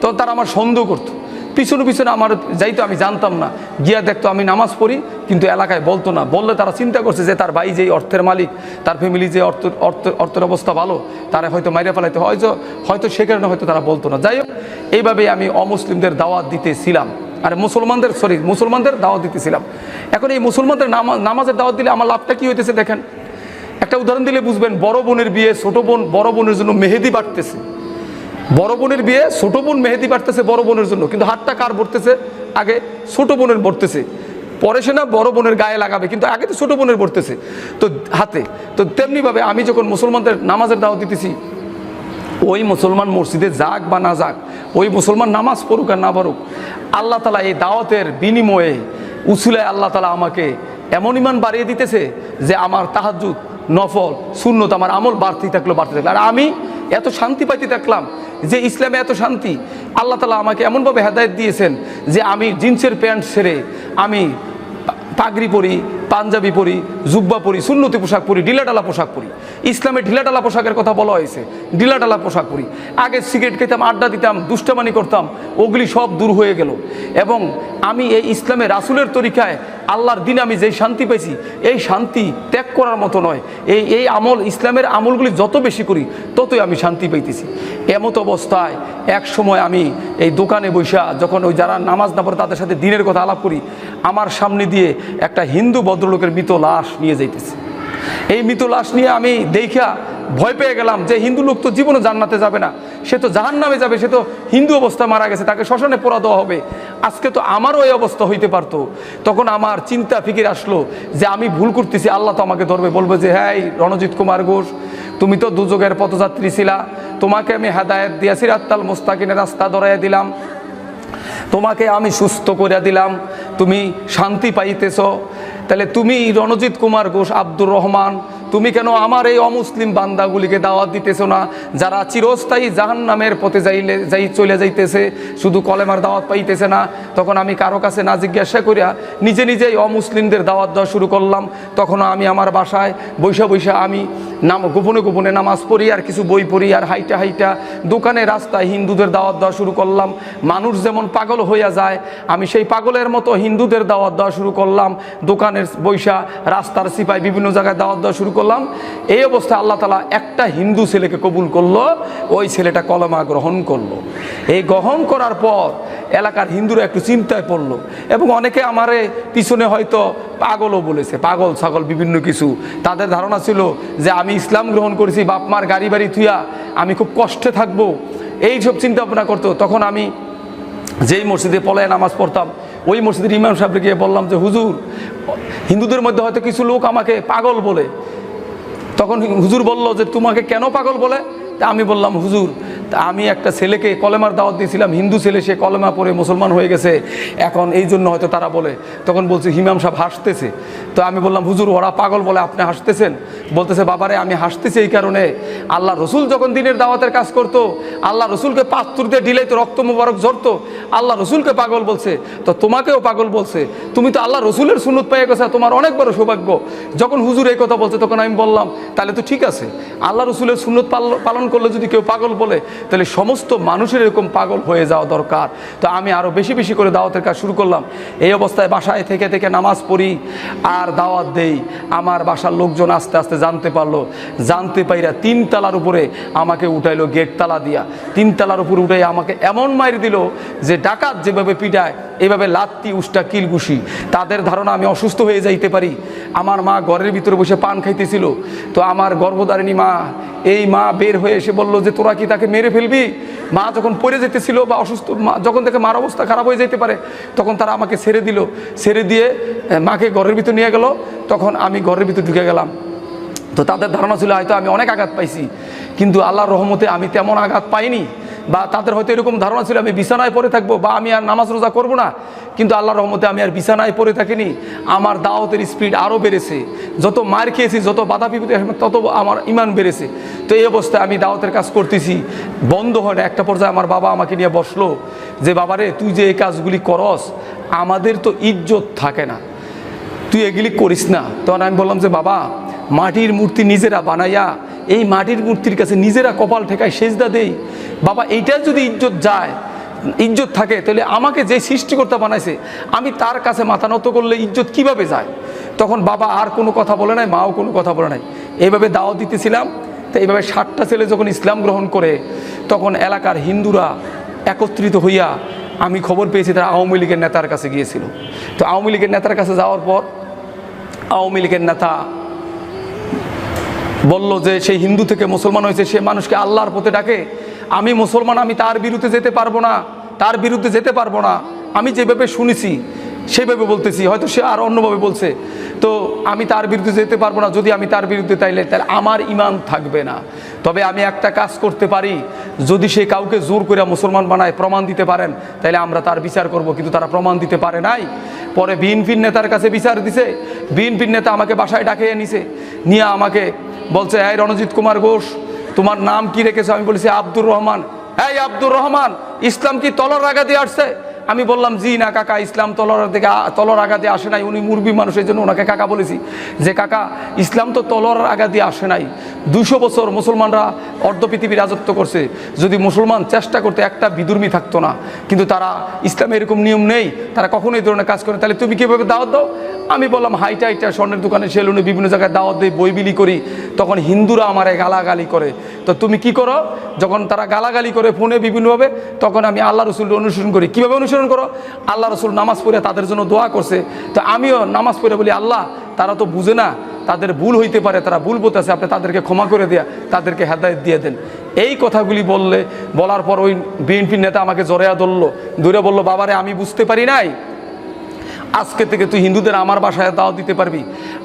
তো তারা আমার সন্দেহ করতো, পিছনে পিছনে আমার যাইতো, আমি জানতাম না, গিয়া দেখতো আমি নামাজ পড়ি, কিন্তু এলাকায় বলতো না। বললে তারা চিন্তা করছে যে তার ভাই যেই অর্থের মালিক, তার ফ্যামিলি যে অর্থের অবস্থা ভালো, তারা হয়তো মাইরে ফেলাইতে, হয়তো সে কারণে হয়তো তারা বলতো না। যাই হোক, এইভাবেই আমি অমুসলিমদের দাওয়াত দিতেছিলাম, আর মুসলমানদের দাওয়াত দিতেছিলাম। এখন এই মুসলমানদের নামাজের দাওয়াত দিলে আমার লাভটা কী হইতেছে দেখেন। একটা উদাহরণ দিলে বুঝবেন। বড় বোনের বিয়ে, ছোট বোন, বড় বোনের জন্য মেহেদি বাটতেছে। বড় বোনের বিয়ে, ছোট বোন মেহেদি বাটতেছে বড় বোনের জন্য, কিন্তু হাতটা কার ভরতেছে? আগে ছোট বোনের ভরতেছে, পরে সে না বড় বোনের গায়ে লাগাবে, কিন্তু আগে তো ছোট বোনের ভরতেছে তো হাতে। তো তেমনিভাবে আমি যখন মুসলমানদের নামাজের দাওয়াত দিতেছি, ওই মুসলমান মসজিদে যাক বা না যাক, ওই মুসলমান নামাজ পড়ুক আর না পড়ুক, আল্লাহ তাআলা এই দাওয়াতের বিনিময়ে উসুলায় আল্লাহ তাআলা আমাকে এমন ইমান বাড়িয়ে দিতেছে যে আমার তাহাজ্জুদ, নফল, সুন্নত, আমার আমল বাড়তেই থাকলো। আর আমি এত শান্তি পাইতে থাকলাম যে ইসলামে এত শান্তি। আল্লাহ তাআলা আমাকে এমনভাবে হেদায়েত দিয়েছেন যে আমি জিন্সের প্যান্ট ছেড়ে আমি পাগড়ি পরি, পাঞ্জাবি পরি, জুব্বা পরি, সুন্নতি পোশাক পরি, ঢিলাঢালা পোশাক পরি। ইসলামে ঢিলাঢালা পোশাকের কথা বলা হয়েছে, ঢিলাঢালা পোশাক পরি। আগে সিগারেট খেতাম, আড্ডা দিতাম, দুষ্টামানি করতাম, ওগুলি সব দূর হয়ে গেল। এবং আমি এই ইসলামে রাসূলের তরিকায় আল্লাহর দিনে আমি যেই শান্তি পাইছি, এই শান্তি ত্যাগ করার মতো নয়। এই আমল, ইসলামের আমলগুলি যত বেশি করি ততই আমি শান্তি পাইতেছি। এমত অবস্থায় এক সময় আমি এই দোকানে বৈশা যখন ওই যারা নামাজ না পড়ে তাদের সাথে দিনের কথা আলাপ করি, আমার সামনে দিয়ে একটা হিন্দু ভদ্রলোকের মৃত লাশ নিয়ে যাইতেছে। এই মৃত লাশ নিয়ে আমি দেখা ভয় পেয়ে গেলাম যে হিন্দু লোক তো জীবনে জান্নাতে যাবে না, সে তো জাহান্নামে যাবে, সে তো হিন্দু অবস্থায় মারা গেছে, তাকে শ্মশানে পোড়া দেওয়া হবে। আজকে তো আমারও এই অবস্থা হইতে পারতো। তখন আমার চিন্তা ফিকির আসলো যে আমি ভুল করতেছি, আল্লাহ তো আমাকে ধরবে, বলবে যে হ্যাঁ রণজিৎ কুমার ঘোষ, তুমি তো দুযোগের পথযাত্রী ছিলা, তোমাকে আমি হেদায়েত দিয়া সিরাতাল মুস্তাকিমের রাস্তা ধরাইয়া দিলাম, তোমাকে আমি সুস্থ করে দিলাম, তুমি শান্তি পাইতেছ, তাহলে তুমি রণজিৎ কুমার ঘোষ, আব্দুর রহমান, তুমি কেন আমার এই অমুসলিম বান্দাগুলিকে দাওয়াত দিতেছো না, যারা চিরস্থায়ী জাহান্নামের পথে চলে যাইতেছে, শুধু কলেমার দাওয়াত পাইতেছে না। তখন আমি কারো কাছে না জিজ্ঞাসা করিয়া নিজে নিজেই অমুসলিমদের দাওয়াত দেওয়া শুরু করলাম। তখন আমি আমার বাসায় বৈশা আমি গোপনে গোপনে নামাজ পড়ি, আর কিছু বই পড়ি, আর হাইটা দোকানে রাস্তায় হিন্দুদের দাওয়াত দেওয়া শুরু করলাম। মানুষ যেমন পাগল হইয়া যায়, আমি সেই পাগলের মতো হিন্দুদের দাওয়াত দেওয়া শুরু করলাম। দোকানের বৈশা, রাস্তার সিপাই, বিভিন্ন জায়গায় দাওয়াত দেওয়া শুরু করলাম। এই অবস্থায় আল্লাহ তাআলা একটা হিন্দু ছেলেকে কবুল করলো, ওই ছেলেটা কলেমা গ্রহণ করলো। এই গ্রহণ করার পর এলাকার হিন্দুরা একটু চিন্তায় পড়লো, এবং অনেকে আমারে পিছনে হয়তো পাগলও বলেছে, পাগল ছাগল বিভিন্ন কিছু। তাদের ধারণা ছিল যে আমি ইসলাম গ্রহণ করেছি, বাপ মার গাড়ি বাড়ি থুয়া আমি খুব কষ্টে থাকবো, এইসব চিন্তা ভাবনা করতো। তখন আমি যেই মসজিদে পলায় নামাজ পড়তাম, ওই মসজিদের ইমাম সাহেবকে গিয়ে বললাম যে হুজুর, হিন্দুদের মধ্যে হয়তো কিছু লোক আমাকে পাগল বলে। তখন হুজুর বলল যে তোমাকে কেন পাগল বলে? তা আমি বললাম হুজুর, আমি একটা ছেলেকে কলেমার দাওয়াত দিয়েছিলাম, হিন্দু ছেলে, সে কলেমা পড়ে মুসলমান হয়ে গেছে, এখন এই জন্য হয়তো তারা বলে। তখন বলছে ইমাম সাহেব হাসতেছে। তো আমি বললাম হুজুর, ওরা পাগল বলে, আপনি হাসতেছেন? বলতেছে বাবারে, আমি হাসতেছি এই কারণে, আল্লাহ রসুল যখন দিনের দাওয়াতের কাজ করতো, আল্লাহ রসুলকে পাথর দিয়ে ঢিলাইতো, রক্ত মুবারক ঝরতো, আল্লাহ রসুলকে পাগল বলছে, তো তোমাকেও পাগল বলছে। তুমি তো আল্লাহ রসুলের সুন্নত পেয়ে গেছে, তোমার অনেক বড় সৌভাগ্য। যখন হুজুর এই কথা বলছে, তখন আমি বললাম তাহলে তো ঠিক আছে, আল্লাহ রসুলের সুন্নত পালন করলে যদি কেউ পাগল বলে, তাহলে সমস্ত মানুষের এরকম পাগল হয়ে যাওয়া দরকার। তো আমি আরও বেশি বেশি করে দাওয়াতের কাজ শুরু করলাম। এই অবস্থায় বাসায় থেকে নামাজ পড়ি আর দাওয়াত দেই। আমার বাসার লোকজন আস্তে আস্তে জানতে পারলো, জানতে পাইরা 3 তলার উপরে আমাকে উঠাইলো, গেট তালা দিয়া 3 তলার উপরে উঠাই আমাকে এমন মাইর দিল যে ডাকাত যেভাবে পিটায়, এইভাবে লাত্তি, উষ্টা, কিলঘুষি। তাদের ধারণা আমি অসুস্থ হয়ে যাইতে পারি। আমার মা ঘরের ভিতরে বসে পান খাইতেছিল, তো আমার গর্ভধারিণী মা, এই মা বের হয়ে এসে বলল যে তোরা কি তাকে মেরে ফেলবি? মা যখন পড়ে যেতেছিল বা অসুস্থ, যখন থেকে মার অবস্থা খারাপ হয়ে যেতে পারে, তখন তারা আমাকে ছেড়ে দিল। ছেড়ে দিয়ে মাকে ঘরের ভিতর নিয়ে গেল। তখন আমি ঘরের ভিতর ঢুকে গেলাম। তো তাদের ধারণা ছিল হয়তো আমি অনেক আঘাত পাইছি, কিন্তু আল্লাহর রহমতে আমি তেমন আঘাত পাইনি। বা তাদের হয়তো এরকম ধারণা ছিল আমি বিছানায় পড়ে থাকবো বা আমি আর নামাজ রোজা করবো না, কিন্তু আল্লাহর রহমতে আমি আর বিছানায় পড়ে থাকিনি। আমার দাওয়াতের স্পিড আরও বেড়েছে। যত মার খেয়েছি, যত বাধা বিপত্তি, তত আমার ইমান বেড়েছে। তো এই অবস্থায় আমি দাওয়াতের কাজ করতেছি, বন্ধ হয় না। একটা পর্যায়ে আমার বাবা আমাকে নিয়ে বসলো যে বাবারে, তুই যে এই কাজগুলি করস, আমাদের তো ইজ্জত থাকে না, তুই এগুলি করিস না। তখন আমি বললাম যে বাবা, মাটির মূর্তি নিজেরা বানাইয়া এই মাটির মূর্তির কাছে নিজেরা কপাল ঠেকায় সেজদা দেই, বাবা এইটা যদি ইজ্জত যায়, ইজ্জত থাকে, তাহলে আমাকে যে সৃষ্টিকর্তা বানাইছে, আমি তার কাছে মাথা নত করলে ইজ্জত কিভাবে যায়? তখন বাবা আর কোনো কথা বলে নাই, মাও কোনো কথা বলে নাই। এইভাবে দাওয়াত দিতেছিলাম। তো এইভাবে 7টা ছেলে যখন ইসলাম গ্রহণ করে, তখন এলাকার হিন্দুরা একত্রিত হইয়া, আমি খবর পেয়েছি তারা আওয়ামী লীগের নেতার কাছে গিয়েছিল। তো আওয়ামী লীগের নেতার কাছে যাওয়ার পর আওয়ামী লীগের নেতা বলল যে সেই হিন্দু থেকে মুসলমান হয়েছে, সে মানুষকে আল্লাহর পথে ডাকে, আমি মুসলমান, আমি তার বিরুদ্ধে যেতে পারবো না, তার বিরুদ্ধে যেতে পারবো না। আমি যেভাবে শুনেছি সেইভাবে বলতেছি, হয়তো সে আর অন্যভাবে বলছে। তো আমি তার বিরুদ্ধে যেতে পারবো না। যদি আমি তার বিরুদ্ধে তাহলে আমার ঈমান থাকবে না। তবে আমি একটা কাজ করতে পারি, যদি সে কাউকে জোর করে মুসলমান বানায় প্রমাণ দিতে পারেন, তাহলে আমরা তার বিচার করব। কিন্তু তারা প্রমাণ দিতে পারে নাই। পরে বিএনপির নেতার কাছে বিচার দিছে। বিএনপির নেতা আমাকে বাসায় ডাকিয়ে নিছে, নিয়ে আমাকে বলছে, এই রণজিৎ কুমার ঘোষ, তোমার নাম কি রেখেছো? আমি বলেছি আব্দুর রহমান। এই আব্দুর রহমান, ইসলাম কি তলোয়ার আঘাতে আসছে? আমি বললাম, জি না কাকা, ইসলাম তলোয়ার আঘাতে আসে নাই। উনি মুরবি মানুষের জন্য ওনাকে কাকা বলেছি, যে কাকা ইসলাম তো তলোয়ার আঘাতে আসে নাই। 200 বছর মুসলমানরা অর্ধ পৃথিবী রাজত্ব করছে। যদি মুসলমান চেষ্টা করতে একটা বিধর্মী থাকতো না। কিন্তু তারা ইসলামে এরকম নিয়ম নেই, তারা কখনোই এই ধরনের কাজ করে। তাহলে তুমি কীভাবে দাওয়াত দাও? আমি বললাম, হাইটা স্বর্ণের দোকানে সেলুনে বিভিন্ন জায়গায় দাওয়াত দিই, বই বিলি করি। তখন হিন্দুরা আমারে গালাগালি করে। তো তুমি কি করো? যখন তারা গালাগালি করে ফোনে বিভিন্নভাবে, তখন আমি আল্লাহ রসুলকে অনুসরণ করি। কীভাবে অনুসরণ করো? আল্লাহ রসুল নামাজ পড়ে তাদের জন্য দোয়া করছে, তো আমিও নামাজ পড়ে বলি, আল্লাহ তারা তো বুঝে না, তাদের ভুল হইতে পারে, তারা ভুল বলতেছে, আপনি তাদেরকে ক্ষমা করে দেয়া, তাদেরকে হেদায়েত দিয়ে দেন। এই কথাগুলি বলার পর ওই বিএনপির নেতা আমাকে জড়াইয়া ধরে বললো, বাবারে আমি বুঝতে পারি নাই, আজকে থেকে তুই হিন্দুদের আমার বাসায় দাওয়াত দিতে পারবি,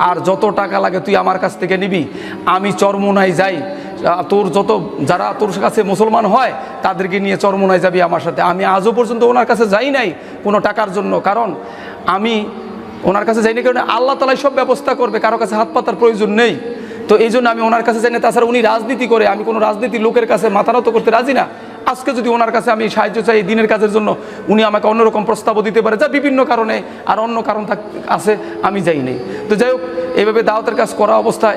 আর যত টাকা লাগে তুই আমার কাছ থেকে নিবি। আমি চরমোনায় যাই, যারা তোর কাছে মুসলমান হয় তাদেরকে নিয়ে চরমোনায় যাবি আমার সাথে। আমি আজও পর্যন্ত ওনার কাছে যাই নাই কোনো টাকার জন্য, কারণ আমি ওনার কাছে যাইনি, কারণ আল্লাহ তাআলাই সব ব্যবস্থা করবে, কারো কাছে হাত পাতার প্রয়োজন নেই। তো এই জন্য আমি ওনার কাছে যাই না। তাছাড়া উনি রাজনীতি করে, আমি কোনো রাজনীতি লোকের কাছে মাথা নত করতে রাজি না। আজকে যদি ওনার কাছে আমি সাহায্য চাই দিনের কাজের জন্য, উনি আমাকে অন্যরকম প্রস্তাবও দিতে পারে, যা বিভিন্ন কারণে আর অন্য কারণ আছে, আমি যাই নেই। তো যাই হোক, এইভাবে দাওয়াতের কাজ করা অবস্থায়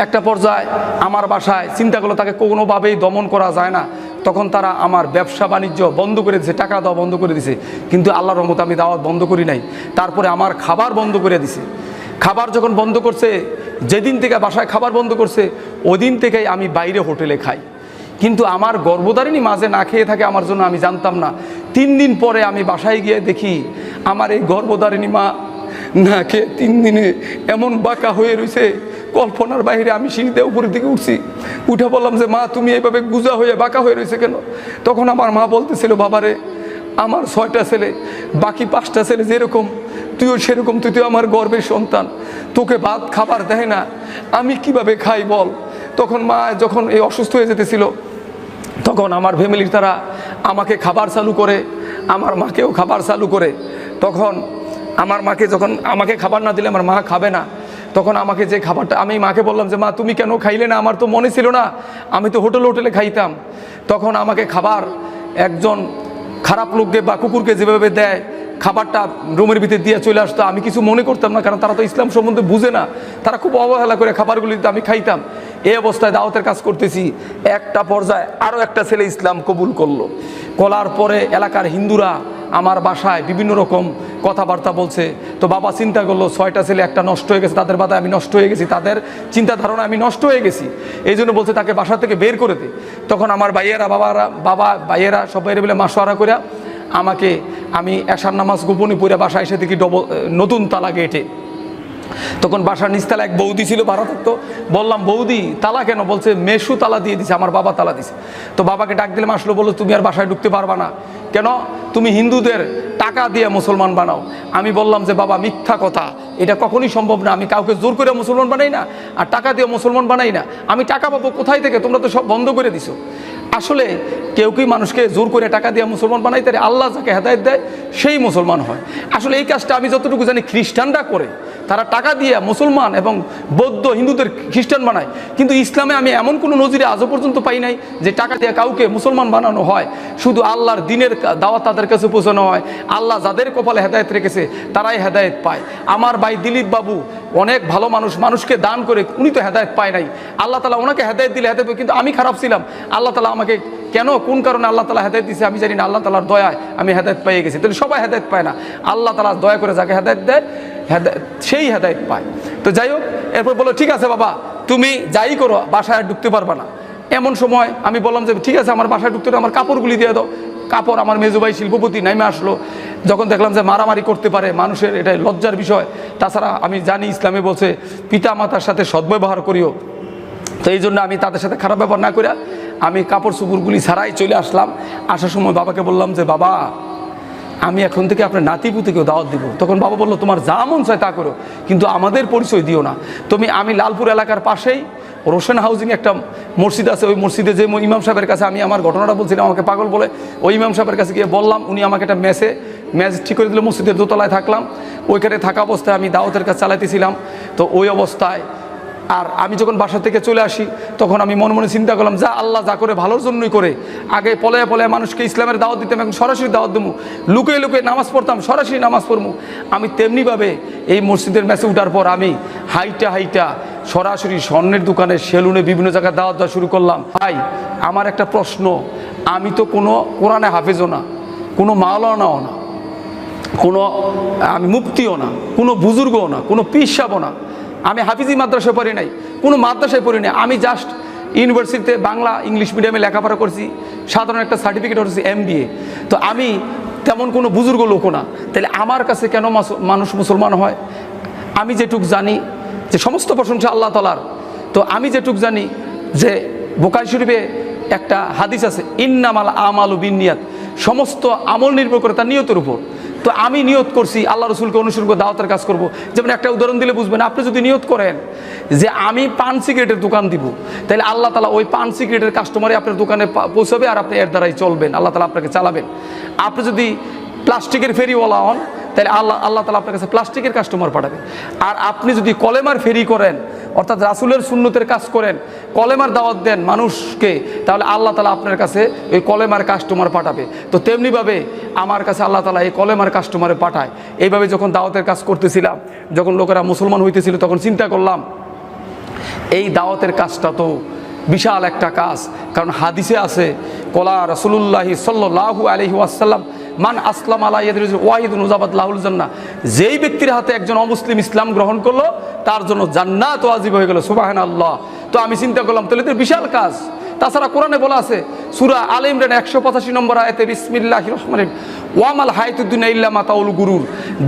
একটা পর্যায়ে আমার বাসায় চিন্তা করলো তাকে কোনোভাবেই দমন করা যায় না। তখন তারা আমার ব্যবসা বাণিজ্য বন্ধ করে দিয়েছে, টাকা দেওয়া বন্ধ করে দিয়েছে। কিন্তু আল্লাহর রহমতে আমি দাওয়াত বন্ধ করি নাই। তারপরে আমার খাবার বন্ধ করে দিছে। খাবার যখন বন্ধ করছে, যেদিন থেকে বাসায় খাবার বন্ধ করছে, ওই দিন থেকেই আমি বাইরে হোটেলে খাই। কিন্তু আমার গর্ভধারিণী মাঝে না খেয়ে থাকে আমার জন্য, আমি জানতাম না। 3 দিন পরে আমি বাসায় গিয়ে দেখি আমার এই গর্ভধারিণী মা না খেয়ে 3 দিনে এমন বাঁকা হয়ে রয়েছে, কল্পনার বাইরে। আমি সিঁড়িতে উপরের দিকে উঠছি, উঠে বললাম যে মা, তুমি এইভাবে গুজা হয়ে বাঁকা হয়ে রয়েছে কেন? তখন আমার মা বলতেছিল, বাবারে, আমার 6টা ছেলে, বাকি 5টা ছেলে যেরকম তুইও সেরকম, তুই তো আমার গর্বের সন্তান, তোকে ভাত খাবার দেয় না, আমি কিভাবে খাই বল? তখন মা যখন এই অসুস্থ হয়ে যেতেছিল, তখন আমার ফ্যামিলির তারা আমাকে খাবার চালু করে, আমার মাকেও খাবার চালু করে। তখন আমার মাকে, যখন আমাকে খাবার না দিলে আমার মা খাবে না, তখন আমাকে যে খাবারটা, আমি মাকে বললাম যে মা, তুমি কেন খাইলে না? আমার তো মনে ছিল না, আমি তো হোটেলে খাইতাম। তখন আমাকে খাবার একজন খারাপ লোককে বা কুকুরকে যেভাবে দেয়, খাবারটা রুমের ভিতরে দিয়ে চলে আসতো, আমি কিছু মনে করতাম না, কারণ তারা তো ইসলাম সম্বন্ধে বুঝে না। তারা খুব অবহেলা করে খাবারগুলি দিতে, আমি খাইতাম। এই অবস্থায় দাওয়াতের কাজ করতেছি, একটা পর্যায়ে আরও একটা ছেলে ইসলাম কবুল করার পরে এলাকার হিন্দুরা আমার বাসায় বিভিন্ন রকম কথাবার্তা বলছে। তো বাবা চিন্তা করলো, 6টা ছেলে একটা নষ্ট হয়ে গেছে, তাদের বাধায় আমি নষ্ট হয়ে গেছি, তাদের চিন্তা ধারণা আমি নষ্ট হয়ে গেছি। এই জন্য বলছে তাকে বাসা থেকে বের করে দে। তখন আমার ভাইয়েরা সবাই মিলে মাসোয়ারা করে আমি এশার নামাজ গোপনে পড়ে বাসায় এসে দেখি নতুন তালা গেটে। তখন বাসার নিচতলা এক বৌদি ছিল, ভাড়া থাকতো। বললাম, বৌদি তালা কেন? বলছে মেশু তালা দিয়ে দিছে, আমার বাবা তালা দিছে। তো বাবাকে ডাক দিলাম, আসলো, বললো তুমি আর বাসায় ঢুকতে পারবা না। কেন? তুমি হিন্দুদের টাকা দিয়ে মুসলমান বানাও। আমি বললাম যে বাবা, মিথ্যা কথা, এটা কখনই সম্ভব না। আমি কাউকে জোর করে মুসলমান বানাই না, আর টাকা দিয়ে মুসলমান বানাই না। আমি টাকা পাবো কোথায় থেকে? তোমরা তো সব বন্ধ করে দিছো। আসলে কেউ কি মানুষকে জোর করে টাকা দিয়ে মুসলমান বানাই? তাই আল্লাহ যাকে হেদায়েত দেয় সেই মুসলমান হয়। আসলে এই কাজটা আমি যতটুকু জানি খ্রিস্টানরা করে, তারা টাকা দিয়ে মুসলমান এবং বৌদ্ধ হিন্দুদের খ্রিস্টান বানায়। কিন্তু ইসলামে আমি এমন কোনো নজিরে আজও পর্যন্ত পাই নাই যে টাকা দিয়ে কাউকে মুসলমান বানানো হয়। শুধু আল্লাহর দিনের দাওয়াত তাদের কাছে পৌঁছানো হয়। আল্লাহ যাদের কপালে হেদায়েত রেখেছে তারাই হেদায়েত পায়। আমার ভাই দিলীপ বাবু অনেক ভালো মানুষ, মানুষকে দান করে, উনি তো হেদায়েত পায় নাই। আল্লাহ তাআলা ওনাকে হেদায়েত দিলে হেদায়েত, কিন্তু আমি খারাপ ছিলাম। আল্লাহ তাআলা আমাকে কেন, কোন কারণে আল্লাহ তাআলা হেদায়েত দিয়েছে আমি জানি না। আল্লাহ তাআলার দয়ায় আমি হেদায়েত পেয়ে গেছি। তাহলে সবাই হেদায়েত পায় না, আল্লাহ তাআলা দয়া করে যাকে হেদায়েত দেয় সেই হেদায়েত পায়। তো যাই হোক, এরপর বলো, ঠিক আছে বাবা, তুমি যাই করো, বাসায় ঢুকতে পারবা না। এমন সময় আমি বললাম যে ঠিক আছে, আমার বাসায় ঢুকতে, আমার কাপড়গুলি দিয়ে দাও। কাপড় আমার মেজুভাই শিল্পপতি নাইমে আসলো। যখন দেখলাম যে মারামারি করতে পারে মানুষের, এটাই লজ্জার বিষয়। তাছাড়া আমি জানি ইসলামে বলছে পিতা মাতার সাথে সদ্ব্যবহার করিও। তো এই জন্য আমি তাদের সাথে খারাপ ব্যবহার না করে আমি কাপড় চোপড়গুলি ছাড়াই চলে আসলাম। আসার সময় বাবাকে বললাম যে বাবা, আমি এখন থেকে আপনার নাতিপুতিকেও দাওয়াত দিব। তখন বাবা বললো তোমার যা মন চায় তা করো, কিন্তু আমাদের পরিচয় দিও না। আমি লালপুর এলাকার পাশেই রোশন হাউজিং একটা মসজিদ আছে, ওই মসজিদে যে ইমাম সাহেবের কাছে আমি আমার ঘটনাটা বলছিলাম, আমাকে পাগল বলে, ওই ইমাম সাহেবের কাছে গিয়ে বললাম, উনি আমাকে একটা ম্যাচ ঠিক করে দিল। মসজিদের দোতলায় থাকলাম, ওইখানে থাকা অবস্থায় আমি দাওয়াতের কাজ চালাইতেছিলাম। তো ওই অবস্থায় আর আমি যখন বাসা থেকে চলে আসি, তখন আমি মনে মনে চিন্তা করলাম, যা আল্লাহ যা করে ভালোর জন্যই করে। আগে পলায় পলায় মানুষকে ইসলামের দাওয়াত দিতাম, এখন সরাসরি দাওয়াত দেবো। লুকিয়ে লুকিয়ে নামাজ পড়তাম, সরাসরি নামাজ পড়বো। আমি তেমনিভাবে এই মসজিদের ম্যাচে উঠার পর আমি হাইটা সরাসরি স্বর্ণের দোকানে, সেলুনে, বিভিন্ন জায়গায় দাওয়াত দেওয়া শুরু করলাম। ভাই, আমার একটা প্রশ্ন, আমি তো কোনো কোরআনে হাফেজও না, কোনো মাওলানাও না, আমি মুফতিও না, কোনো বুজুর্গও না, কোনো পীর সাহেবও না, আমি হাফিজি মাদ্রাসায় পড়ি নাই, কোনো মাদ্রাসায় পড়ি নাই। আমি জাস্ট ইউনিভার্সিটিতে বাংলা ইংলিশ মিডিয়ামে লেখাপড়া করছি, সাধারণ একটা সার্টিফিকেট হচ্ছে MBA। তো আমি তেমন কোনো বুজুর্গ লোকও না। তাহলে আমার কাছে কেন মানুষ মুসলমান হয়? আমি যেটুক জানি যে সমস্ত প্রশংসা আল্লাহ তাআলার। তো আমি যেটুক জানি যে বুখারী শরীফে একটা হাদিস আছে, ইন্নামাল আমালু বিন্নিয়াত, সমস্ত আমল নির্ভর করে তার নিয়তের উপর। তো আমি নিয়ত করছি আল্লাহ রসুলকে অনুসরণ করে দাওয়াতের কাজ করব। যেমন একটা উদাহরণ দিলে বুঝবেন, আপনি যদি নিয়ত করেন যে আমি পান সিগারেটের দোকান দিব, তাহলে আল্লাহ তাআলা ওই পান সিগারেটের কাস্টমারে আপনার দোকানে পৌঁছাবে, আর আপনি এর দ্বারাই চলবেন, আল্লাহ তাআলা আপনাকে চালাবেন। আপনি যদি প্লাস্টিকের ফেরিওয়ালা হন, তাহলে আল্লাহ তাআলা আপনার কাছে প্লাস্টিকের কাস্টমার পাঠাবে। আর আপনি যদি কলেমার ফেরি করেন, অর্থাৎ রাসূলের সুন্নতের কাজ করেন, কলেমার দাওয়াত দেন মানুষকে, তাহলে আল্লাহ তাআলা আপনার কাছে ওই কলেমার কাস্টমার পাঠাবে। তো তেমনিভাবে আমার কাছে আল্লাহ তাআলা এই কলেমার কাস্টমারে পাঠায়। এইভাবে যখন দাওয়াতের কাজ করতেছিলাম, যখন লোকেরা মুসলমান হইতেছিল, তখন চিন্তা করলাম এই দাওয়াতের কাজটা তো বিশাল একটা কাজ। কারণ হাদিসে আছে, কলা রাসূলুল্লাহি সাল্লাল্লাহু আলাইহি ওয়াসাল্লাম, মান আসলাম আলা ইয়াদি ওয়াহিদুন উযাবাত লাহুল জান্নাহ, যেই ব্যক্তির হাতে একজন অমুসলিম ইসলাম গ্রহণ করলো, তার জন্য জান্নাত ওয়াজিব হয়ে গেল। সুবহানাল্লাহ। তো আমি চিন্তা করলাম, তাহলে তো বিশাল কাজ। তাছাড়া কোরআনে বলা আছে, সূরা আলে ইমরান 185 নম্বর আয়াতে, বিসমিল্লাহির রহমানির রহিম, ওয়ামাল হায়াতুদ দুনিয়া ইল্লা মাতাউল গুরুর,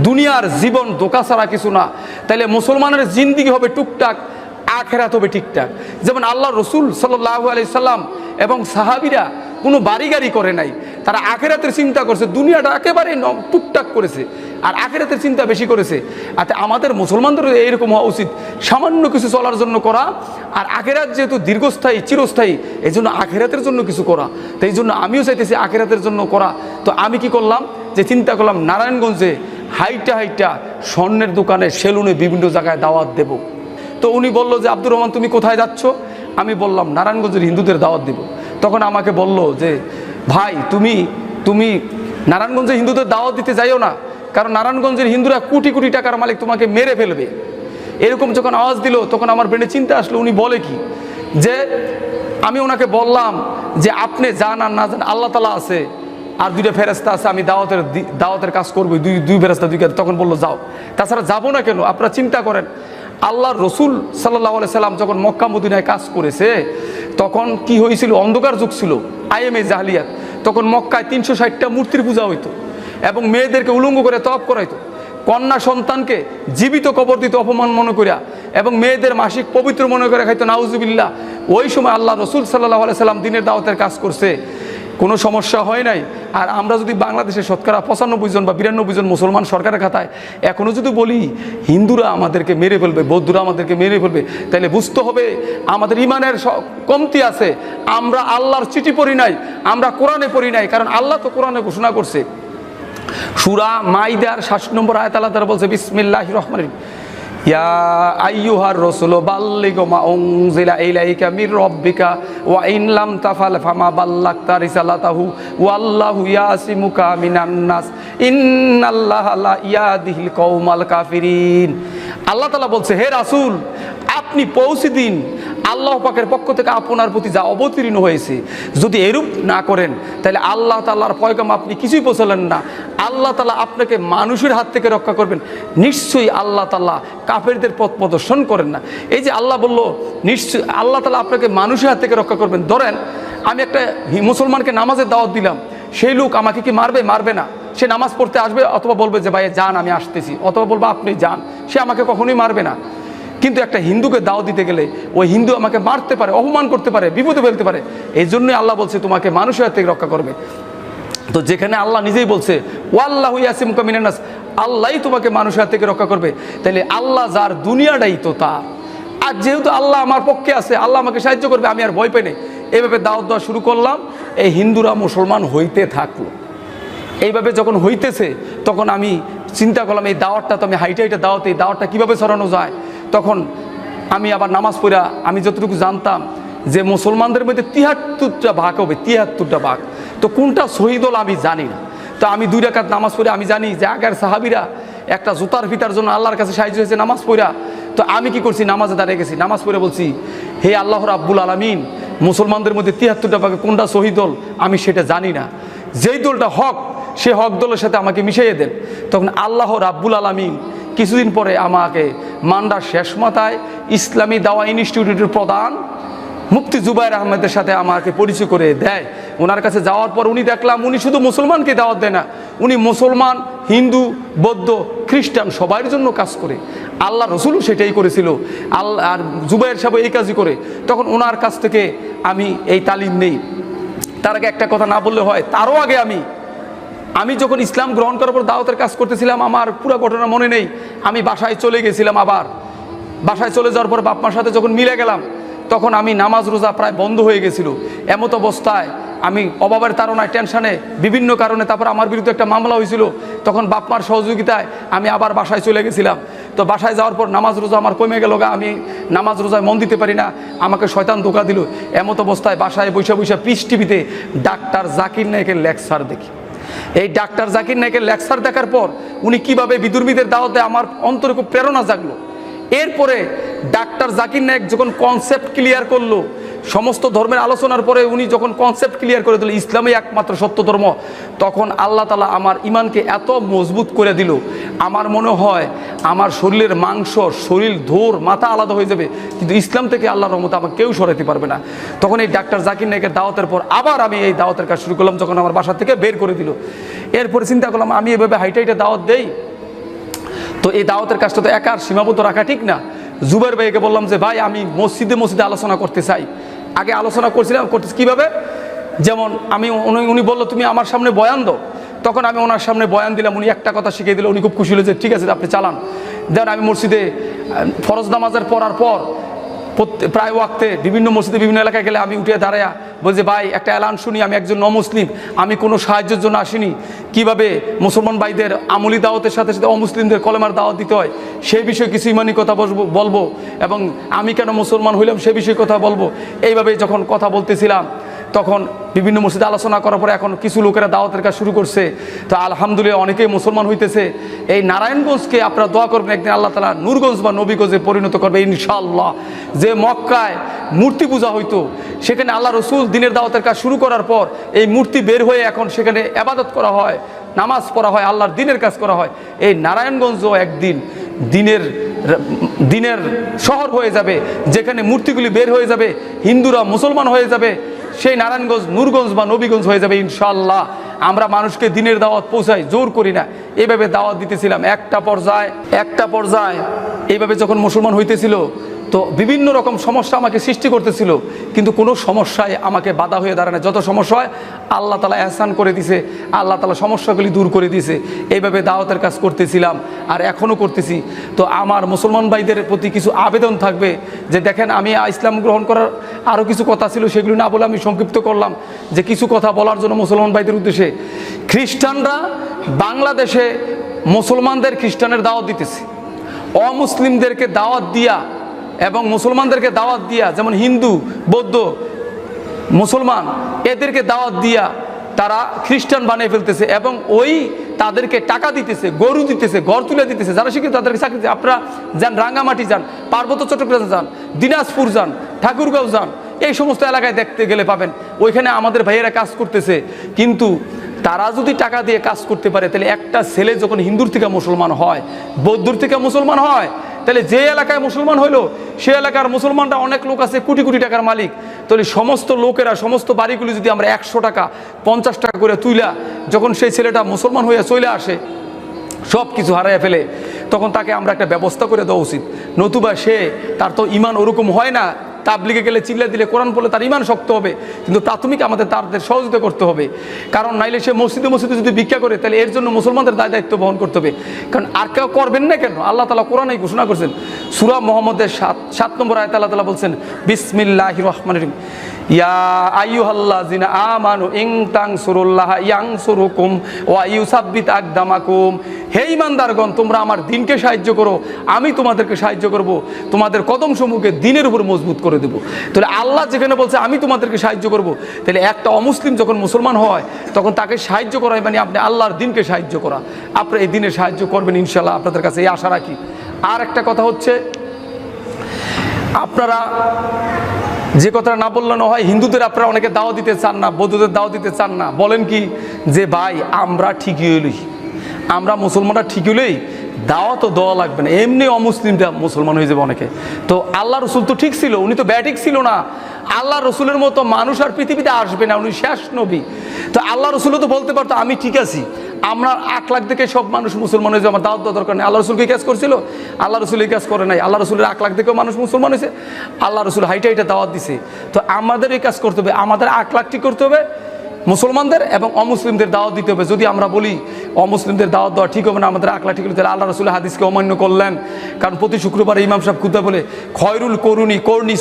দুনিয়ার জীবন ধোঁকা ছাড়া কিছু না। তাহলে মুসলমানের জিন্দেগি হবে টুকটাক, আখেরাত হবে ঠিকঠাক। যেমন আল্লাহ রসুল সাল্লাল্লাহু আলাইহি সাল্লাম এবং সাহাবীরা কোনো বাড়ি গাড়ি করে নাই, তারা আখেরাতের চিন্তা করছে, দুনিয়াটা একেবারে টুকটাক করেছে, আর আখেরাতের চিন্তা বেশি করেছে। আর আমাদের মুসলমানদের এইরকম হওয়া উচিত, সামান্য কিছু চলার জন্য করা, আর আখেরাত যেহেতু দীর্ঘস্থায়ী চিরস্থায়ী, এই জন্য আখেরাতের জন্য কিছু করা। তো এই জন্য আমিও চাইতেছি আখেরাতের জন্য করা। তো আমি কি করলাম, যে চিন্তা করলাম নারায়ণগঞ্জে হাইটা স্বর্ণের দোকানে, সেলুনে, বিভিন্ন জায়গায় দাওয়াত দেব। তো উনি বলল যে আব্দুর রহমান তুমি কোথায় যাচ্ছ? আমি বললাম নারায়ণগঞ্জের হিন্দুদের দাওয়াত দিব। তখন আমাকে বলল যে ভাই, তুমি নারায়ণগঞ্জের হিন্দুদের দাওয়াত দিতে যাইও না, কারণ নারায়ণগঞ্জের হিন্দুরা কোটি কোটি টাকার মালিক, তোমাকে মেরে ফেলবে। এরকম যখন আওয়াজ দিল, তখন আমার ব্রেনে চিন্তা আসলো উনি বলে কি। যে আমি ওনাকে বললাম যে আপনি জান আর না জান, আল্লাহ তাআলা আছে আর দুইটা ফেরেশতা আছে, আমি দাওয়াতের কাজ করবো, দুই ফেরেশতা দুই কাজ। তখন বললো যাও। তাছাড়া যাবো না কেন? আপনারা চিন্তা করেন, আল্লাহর রসুল সাল্লাল্লাহু আলাইহি সাল্লাম যখন মক্কা মদিনায় কাজ করেছে, তখন কি হয়েছিল? অন্ধকার যুগ ছিল, আইএমএ জাহলিয়াত। তখন মক্কায় 360টা মূর্তির পূজা হইতো, এবং মেয়েদেরকে উলঙ্গ করে তওয়াফ করাইতো, কন্যা সন্তানকে জীবিত কবর দিত অপমান মনে করিয়া, এবং মেয়েদের মাসিক পবিত্র মনে করে খাইতো, নাউজুবিল্লাহ। ওই সময় আল্লাহ রসুল সাল্লাল্লাহু আলাইহি সাল্লাম দিনের দাওয়াতের কাজ করছে, কোনো সমস্যা হয় নাই। আর আমরা যদি বাংলাদেশে শতকরা 95 জন বা 92 জন মুসলমান সরকারের খাতায় এখনও যদি বলি হিন্দুরা আমাদেরকে মেরে ফেলবে, বৌদ্ধরা আমাদেরকে মেরে ফেলবে, তাহলে বুঝতে হবে আমাদের ইমানের কমতি আছে। আমরা আল্লাহর চিঠি পড়ি নাই, আমরা কোরআনে পড়ি নাই। কারণ আল্লাহ তো কোরআনে ঘোষণা করছে, সূরা মাইদার 60 নম্বর আয়াত আল্লাহ তাআলা বলছে, বিসমিল্লাহির রহমানির রহিম, ইয়া আইয়ুহার রাসূলু বাল্লিগ মা উনজিলা ইলাইকা মির রাব্বিকা ওয়া ইন লাম তাফাল ফামা বাল্লাগতা রিসালাতাহু ওয়াল্লাহু ইয়াসিমুকা মিনান নাস ইন্নাল্লাহা লা ইয়াহদিল কওমাল কাফিরিন। আল্লাহ তাআলা বলছে, হে রাসূল, আপনি পৌঁছে দিন আল্লাহ পাকের পক্ষ থেকে আপনার প্রতি যা অবতীর্ণ হয়েছে। যদি এরূপ না করেন, তাহলে আল্লাহ তাআলার পয়গাম আপনি কিছুই পৌঁছালেন না। আল্লাহ তাআলা আপনাকে মানুষের হাত থেকে রক্ষা করবেন, নিশ্চয়ই আল্লাহ তাআলা কাফেরদের পথ প্রদর্শন করেন না। এই যে আল্লাহ বলল নিশ্চয়ই আল্লাহ তাআলা আপনাকে মানুষের হাত থেকে রক্ষা করবেন। ধরেন আমি একটা মুসলমানকে নামাজের দাওয়াত দিলাম, সেই লোক আমাকে কি মারবে? মারবে না। সে নামাজ পড়তে আসবে, অথবা বলবে যে ভাই যান আমি আসতেছি, অথবা বলবো আপনি যান, সে আমাকে কখনোই মারবে না। কিন্তু একটা হিন্দুকে দাওয়াত দিতে গেলে ওই হিন্দু আমাকে মারতে পারে, অপমান করতে পারে, বিপদে ফেলতে পারে। এই জন্যই আল্লাহ বলছে তোমাকে মানুষের হাত থেকে রক্ষা করবে। তো যেখানে আল্লাহ নিজেই বলছে ওয়াল্লাহু ইয়াসিমুকা মিনান নাস, আল্লাহই তোমাকে মানুষের হাত থেকে রক্ষা করবে, তাহলে আল্লাহ যার দুনিয়াটাই তো তার। আর যেহেতু আল্লাহ আমার পক্ষে আছে, আল্লাহ আমাকে সাহায্য করবে, আমি আর ভয় পাই না। এইভাবে দাওয়াত দেওয়া শুরু করলাম। এই হিন্দুরা মুসলমান হইতে থাকলো। এইভাবে যখন হইতেছে তখন আমি চিন্তা করলাম এই দাওয়াতটা তো আমি হাইটে হাইটে দাওয়াত, এই দাওয়াতটা কীভাবে ছড়ানো যায়। তখন আমি আবার নামাজ পড়া, আমি যতটুকু জানতাম যে মুসলমানদের মধ্যে ৭৩টা ভাগ হবে, ৭৩টা ভাগ। তো কোনটা শহীদ হল আমি জানি না। তো আমি 2 রাকাত নামাজ পড়ে আমি জানি যে আগের সাহাবিরা একটা জুতার ফিতার জন্য আল্লাহর কাছে সাহায্য হয়েছে নামাজ পড়া। তো আমি কি করছি, নামাজে দাঁড়িয়ে গেছি, নামাজ পড়ে বলছি হে আল্লাহ রাব্বুল আলামিন, মুসলমানদের মধ্যে ৭৩টা ভাগে কোনটা শহীদ দল আমি সেটা জানি না, যেই দলটা হক সে হক দলের সাথে আমাকে মিশিয়ে দেন। তখন আল্লাহ রাব্বুল আলামিন কিছুদিন পরে আমাকে মান্ডার শেষ মাথায় ইসলামী দাওয়া ইনস্টিটিউটের প্রধান মুফতি জুবায়ের আহমেদের সাথে আমাকে পরিচয় করে দেয়। ওনার কাছে যাওয়ার পর উনি দেখলাম উনি শুধু মুসলমানকে দাওয়াত দেয় না, উনি মুসলমান, হিন্দু, বৌদ্ধ, খ্রিস্টান সবার জন্য কাজ করে। আল্লাহ রসুলও সেটাই করেছিল, আল্লাহ আর জুবায়ের সাহেব এই কাজই করে। তখন ওনার কাছ থেকে আমি এই তালিম নেই। তার আগে একটা কথা না বললে হয়, তারও আগে আমি যখন ইসলাম গ্রহণ করার পর দাওয়াতের কাজ করতেছিলাম, আমার পুরো ঘটনা মনে নেই। আমি বাসায় চলে গেছিলাম, আবার বাসায় চলে যাওয়ার পর বাপ মার সাথে যখন মিলে গেলাম তখন আমি নামাজ রোজা প্রায় বন্ধ হয়ে গেছিল। এমত অবস্থায় আমি অভাবের তাড়নায় টেনশানে বিভিন্ন কারণে তারপর আমার বিরুদ্ধে একটা মামলা হয়েছিল। তখন বাপ মার সহযোগিতায় আমি আবার বাসায় চলে গেছিলাম। তো বাসায় যাওয়ার পর নামাজ রোজা আমার কমে গেল, আমি নামাজ রোজায় মন দিতে পারি না, আমাকে শয়তান ধোঁকা দিল। এমত অবস্থায় বাসায় বৈশা বৈশা পিস টিভিতে ডাক্তার জাকির নায়েকের লেকচার দেখি। এই ডাক্তার জাকির নায়েকের লেকচার দেখার পর উনি কিভাবে বিধর্মীদের দাওয়াত দেয় আমার অন্তরে খুব প্রেরণা জাগলো। এরপরে ডাক্তার জাকির নায়েক যখন কনসেপ্ট ক্লিয়ার করলো, সমস্ত ধর্মের আলোচনার পরে উনি যখন কনসেপ্ট ক্লিয়ার করে দিল ইসলামই একমাত্র সত্য ধর্ম, তখন আল্লাহ তাআলা আমার ইমানকে এত মজবুত করে দিল, আমার মনে হয় আমার শরীরের মাংস, শরীর, ধোর, মাথা আলাদা হয়ে যাবে, কিন্তু ইসলাম থেকে আল্লাহর রহমতে আমাকে কেউ সরাতে পারবে না। তখন এই ডাক্তার জাকির নায়েকের দাওয়াতের পর আবার আমি এই দাওয়াতের কাজ শুরু করলাম, যখন আমার বাসা থেকে বের করে দিল। এরপরে চিন্তা করলাম আমি এভাবে হাইটে দাওয়াত দেই, তো এই দাওয়াতের কাজটা তো একার সীমাবদ্ধ রাখা ঠিক না। জুবাইর ভাইকে বললাম যে ভাই আমি মসজিদে আলোচনা করতে চাই। আগে আলোচনা করছিলাম, করতেছি কীভাবে, যেমন উনি বললো তুমি আমার সামনে বয়ান দাও। তখন আমি ওনার সামনে বয়ান দিলাম, উনি একটা কথা শিখিয়ে দিল, উনি খুব খুশি হলো যে ঠিক আছে আপনি চালান। যেমন আমি মসজিদে ফরজ নামাজের পড়ার পর প্রায় ওয়াক্তে বিভিন্ন মসজিদে বিভিন্ন এলাকায় গেলে আমি উঠে দাঁড়ায়া বলছি ভাই একটা এলান শুনি, আমি একজন নমুসলিম, আমি কোনো সাহায্যের জন্য আসিনি, কিভাবে মুসলমান ভাইদের আমলি দাওয়াতের সাথে সাথে অমুসলিমদের কলেমার দাওয়াত দিতে হয় সেই বিষয়ে কিছু ইমানি কথা বলবো, এবং আমি কেন মুসলমান হইলাম সে বিষয়ে কথা বলবো। এইভাবে যখন কথা বলতেছিলাম তখন বিভিন্ন মসজিদে আলোচনা করার পরে এখন কিছু লোকেরা দাওয়াতের কাজ শুরু করছে। তো আলহামদুলিল্লাহ অনেকেই মুসলমান হইতেছে। এই নারায়ণগঞ্জকে আপনারা দোয়া করবেন একদিন আল্লাহ তাআলা নূরগঞ্জ বা নবীগঞ্জে পরিণত করবে ইনশাআল্লাহ। যে মক্কায় মূর্তি পূজা হইতো সেখানে আল্লাহ রসুল দিনের দাওয়াতের কাজ শুরু করার পর এই মূর্তি বের হয়ে এখন সেখানে ইবাদত করা হয়, নামাজ পড়া হয়, আল্লাহর দিনের কাজ করা হয়। এই নারায়ণগঞ্জও একদিন দিনের শহর হয়ে যাবে, যেখানে মূর্তিগুলি বের হয়ে যাবে, হিন্দুরা মুসলমান হয়ে যাবে, সেই নারায়ণগঞ্জ নূরগঞ্জ বা নবীগঞ্জ হয়ে যাবে ইনশাআল্লাহ। আমরা মানুষকে দিনের দাওয়াত পৌঁছাই, জোর করি না, এভাবে দাওয়াত দিতেছিলাম। একটা পর্যায়ে এইভাবে যখন মুসলমান হইতেছিল তো বিভিন্ন রকম সমস্যা আমাকে সৃষ্টি করতেছিল, কিন্তু কোনো সমস্যায় আমাকে বাধা হয়ে দাঁড়ায় না। যত সমস্যা হয় আল্লাহ তাআলা এহসান করে দিছে, আল্লাহ তাআলা সমস্যাগুলি দূর করে দিছে। এইভাবে দাওয়াতের কাজ করতেছিলাম আর এখনও করতেছি। তো আমার মুসলমান ভাইদের প্রতি কিছু আবেদন থাকবে যে দেখেন আমি ইসলাম গ্রহণ করার আরও কিছু কথা ছিল, সেগুলি না বলে আমি সংক্ষিপ্ত করলাম যে কিছু কথা বলার জন্য মুসলমান ভাইদের উদ্দেশ্যে। খ্রিস্টানরা বাংলাদেশে মুসলমানদের খ্রিস্টানের দাওয়াত দিতেছে, অমুসলিমদেরকে দাওয়াত দিয়া এবং মুসলমানদেরকে দাওয়াত দিয়া, যেমন হিন্দু, বৌদ্ধ, মুসলমান এদেরকে দাওয়াত দিয়া তারা খ্রিস্টান বানিয়ে ফেলতেছে এবং ওই তাদেরকে টাকা দিতেছে, গরু দিতেছে, ঘর তুলে দিতেছে। যারা শিক্ষিত তাদেরকে চাকরি দিচ্ছে। আপনারা যান রাঙ্গামাটি যান, পার্বত্য চট্টগ্রাম যান, দিনাজপুর যান, ঠাকুরগাঁও যান, এই সমস্ত এলাকায় দেখতে গেলে পাবেন ওইখানে আমাদের ভাইয়েরা কাজ করতেছে। কিন্তু তারা যদি টাকা দিয়ে কাজ করতে পারে তাহলে একটা ছেলে যখন হিন্দুর থেকে মুসলমান হয়, বৌদ্ধর থেকে মুসলমান হয়, তাহলে যে এলাকায় মুসলমান হইলো সে এলাকার মুসলমানরা অনেক লোক আছে কোটি কোটি টাকার মালিক। তাহলে সমস্ত লোকেরা সমস্ত বাড়িগুলি যদি আমরা 100 টাকা 50 টাকা করে তুইলা যখন সেই ছেলেটা মুসলমান হয়ে চলে আসে, সব কিছু হারাইয়া ফেলে, তখন তাকে আমরা একটা ব্যবস্থা করে দেওয়া উচিত। নতুবা তার তো ইমান ওরকম হয় না, তাবলিগে গেলে চিল্লা দিলে কোরআন পড়লে তার ইমান শক্ত হবে, কিন্তু প্রাথমিক আমাদের তাদের সহযোগিতা করতে হবে। কারণ নাইলে সে মসজিদে মসজিদে যদি ভিক্ষা করে তাহলে এর জন্য মুসলমানদের দায় দায়িত্ব বহন করতে হবে। কারণ আর কেউ করবেন না কেন? আল্লাহ তাআলা কোরআনেই ঘোষণা করছেন, সূরা মুহাম্মদের 7 নম্বর আয়াতে আল্লাহ তাআলা বলছেন, বিসমিল্লাহির রহমানির রহিম, ইয়া আইয়ুহাল্লাযিনা আমানু ইন তানসুরুল্লাহা ইয়ানসুরুকুম ওয়া ইউসাব্বিত আকদামাকুম। হে ঈমানদারগণ, তোমরা আমার দ্বীনকে সাহায্য করো, আমি তোমাদেরকে সাহায্য করব, তোমাদের কদমসমূহকে দ্বীনের উপর মজবুত করে দেব। তাহলে আল্লাহ যেখানে বলছে আমি তোমাদেরকে সাহায্য করব, তাহলে একটা অমুসলিম যখন মুসলমান হয় তখন তাকে সাহায্য করা মানে আপনি আল্লাহর দ্বীনকে সাহায্য করা। আপনি এই দ্বীনের সাহায্য করবেন ইনশাআল্লাহ, আপনাদের কাছে এই আশা রাখি। আর একটা কথা হচ্ছে, আপনারা যে কথাটা না বললে না হয়, হিন্দুদের আপনারা অনেকে দাওয়া দিতে চান না, বৌদ্ধদের দাওয়া দিতে চান না। বলেন কি যে ভাই আমরা ঠিকই হইলি, আমরা মুসলমানরা ঠিক হইলেই দাওয়া তো দেওয়া লাগবে না, এমনি অমুসলিমরা মুসলমান হয়ে যাবে অনেকে। তো আল্লাহ রসুল তো ঠিক ছিল, উনি তো ব্যাটিক ছিল না। আল্লাহ রসুলের মতো মানুষ আর পৃথিবীতে আসবে না, উনি শেষ নবী। তো আল্লাহ রসুলও তো বলতে পারতো আমি ঠিক আছি, আমরা 8 লাখ থেকে সব মানুষ মুসলমান হয়েছে, আমার দাওয়াত দেওয়া দরকার নেই। আল্লাহ রসুলকে কাজ করছিল? আল্লাহ রসুল এই কাজ করে নাই। আল্লাহ রসুলের 8 লাখ থেকেও মানুষ মুসলমান হয়েছে, আল্লাহ রসুল হাইটা দাওয়াত দিছে। তো আমাদের এই কাজ করতে হবে, আমাদের 8 লাখ ঠিক করতে হবে মুসলমানদের, এবং অমুসলিমদের দাওয়াত দিতে হবে। যদি আমরা বলি অমুসলিমদের দাওয়াত দেওয়া ঠিক হবে না, আমাদের 8 লাখ ঠিক হলে, তাহলে আল্লাহ রসুলের হাদিসকে অমান্য করলেন। কারণ প্রতি শুক্রবার ইমাম সাহেব খুতবা বলে, খয়রুল করুনি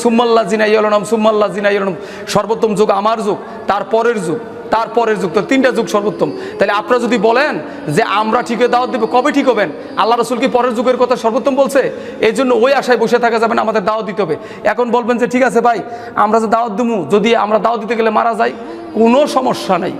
সুম্মাল্লাযিনা ইয়ালুনহুম সুম্মাল্লাযিনা ইয়ালুনহুম, সর্বোত্তম যুগ আমার যুগ, তারপরের যুগ, তারপরের যুগ, তো 3টা যুগ সর্বোত্তম। তাহলে আপনারা যদি বলেন যে আমরা ঠিক হয়ে দাওয়াত দেবো, কবে ঠিক হবেন? আল্লাহ রসুল কি পরের যুগের কথা সর্বোত্তম বলছে? এই জন্য ওই আশায় বসে থাকা যাবে না, আমাদের দাওয়াত দিতে হবে। এখন বলবেন যে ঠিক আছে ভাই, আমরা যে দাওয়াত দেবো, যদি আমরা দাওয়াত দিতে গেলে মারা যাই, কোনো সমস্যা নেই।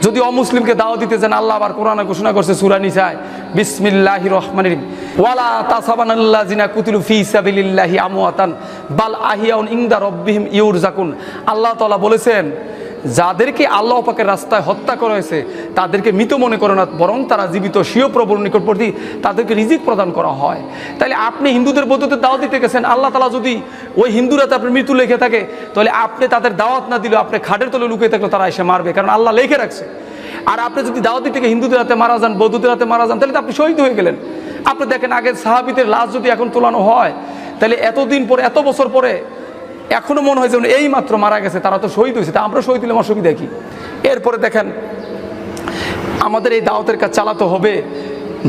যদি অমুসলিমকে দাওয়াত দিতে যান, আল্লাহ আবার কোরআনে ঘোষণা করছে সূরা নিসায়, বিসমিল্লাহির রহমানির রহিম, ওয়ালা তাসাবানাল্লাযিনা কুতিলু ফি সাবিলিল্লাহি আমওয়াতান বাল আহিয়াউন ইনদা রাব্বিহিম ইউরজাকুন। আল্লাহ তাআলা বলেছেন, যাদেরকে আল্লাহ পাকের রাস্তায় হত্যা করা হয়েছে তাদেরকে মৃত মনে করে না, বরং তারা জীবিত, স্বীয় প্রভুর নিকটবর্তী, তাদেরকে রিজিক প্রদান করা হয়। তাহলে আপনি হিন্দুদের বৌদ্ধদের দাওয়াত দিতে গেছেন, আল্লাহ তাআলা যদি ওই হিন্দুরাতে আপনার মৃত্যু লেখে থাকে, তাহলে আপনি তাদের দাওয়াত না দিলেও আপনি খাটের তলে লুকিয়ে থাকলে তারা এসে মারবে, কারণ আল্লাহ লিখে রাখছে। আর আপনি যদি দাওয়াত দিতে গিয়ে হিন্দুদের হাতে মারা যান, বৌদ্ধদের হাতে মারা যান, তাহলে তো আপনি শহীদ হয়ে গেলেন। আপনি দেখেন, আগের সাহাবীদের লাশ যদি এখন তোলানো হয়, তাহলে এতদিন পরে, এত বছর পরে এখনো মনে হয় যে এই মাত্র মারা গেছে, তারা তো শহীদ হয়েছে, তা আমরা শহীদ হলে অসুবিধা কি? এরপরে দেখেন, আমাদের এই দাওয়াতের কাজ চালাতে হবে।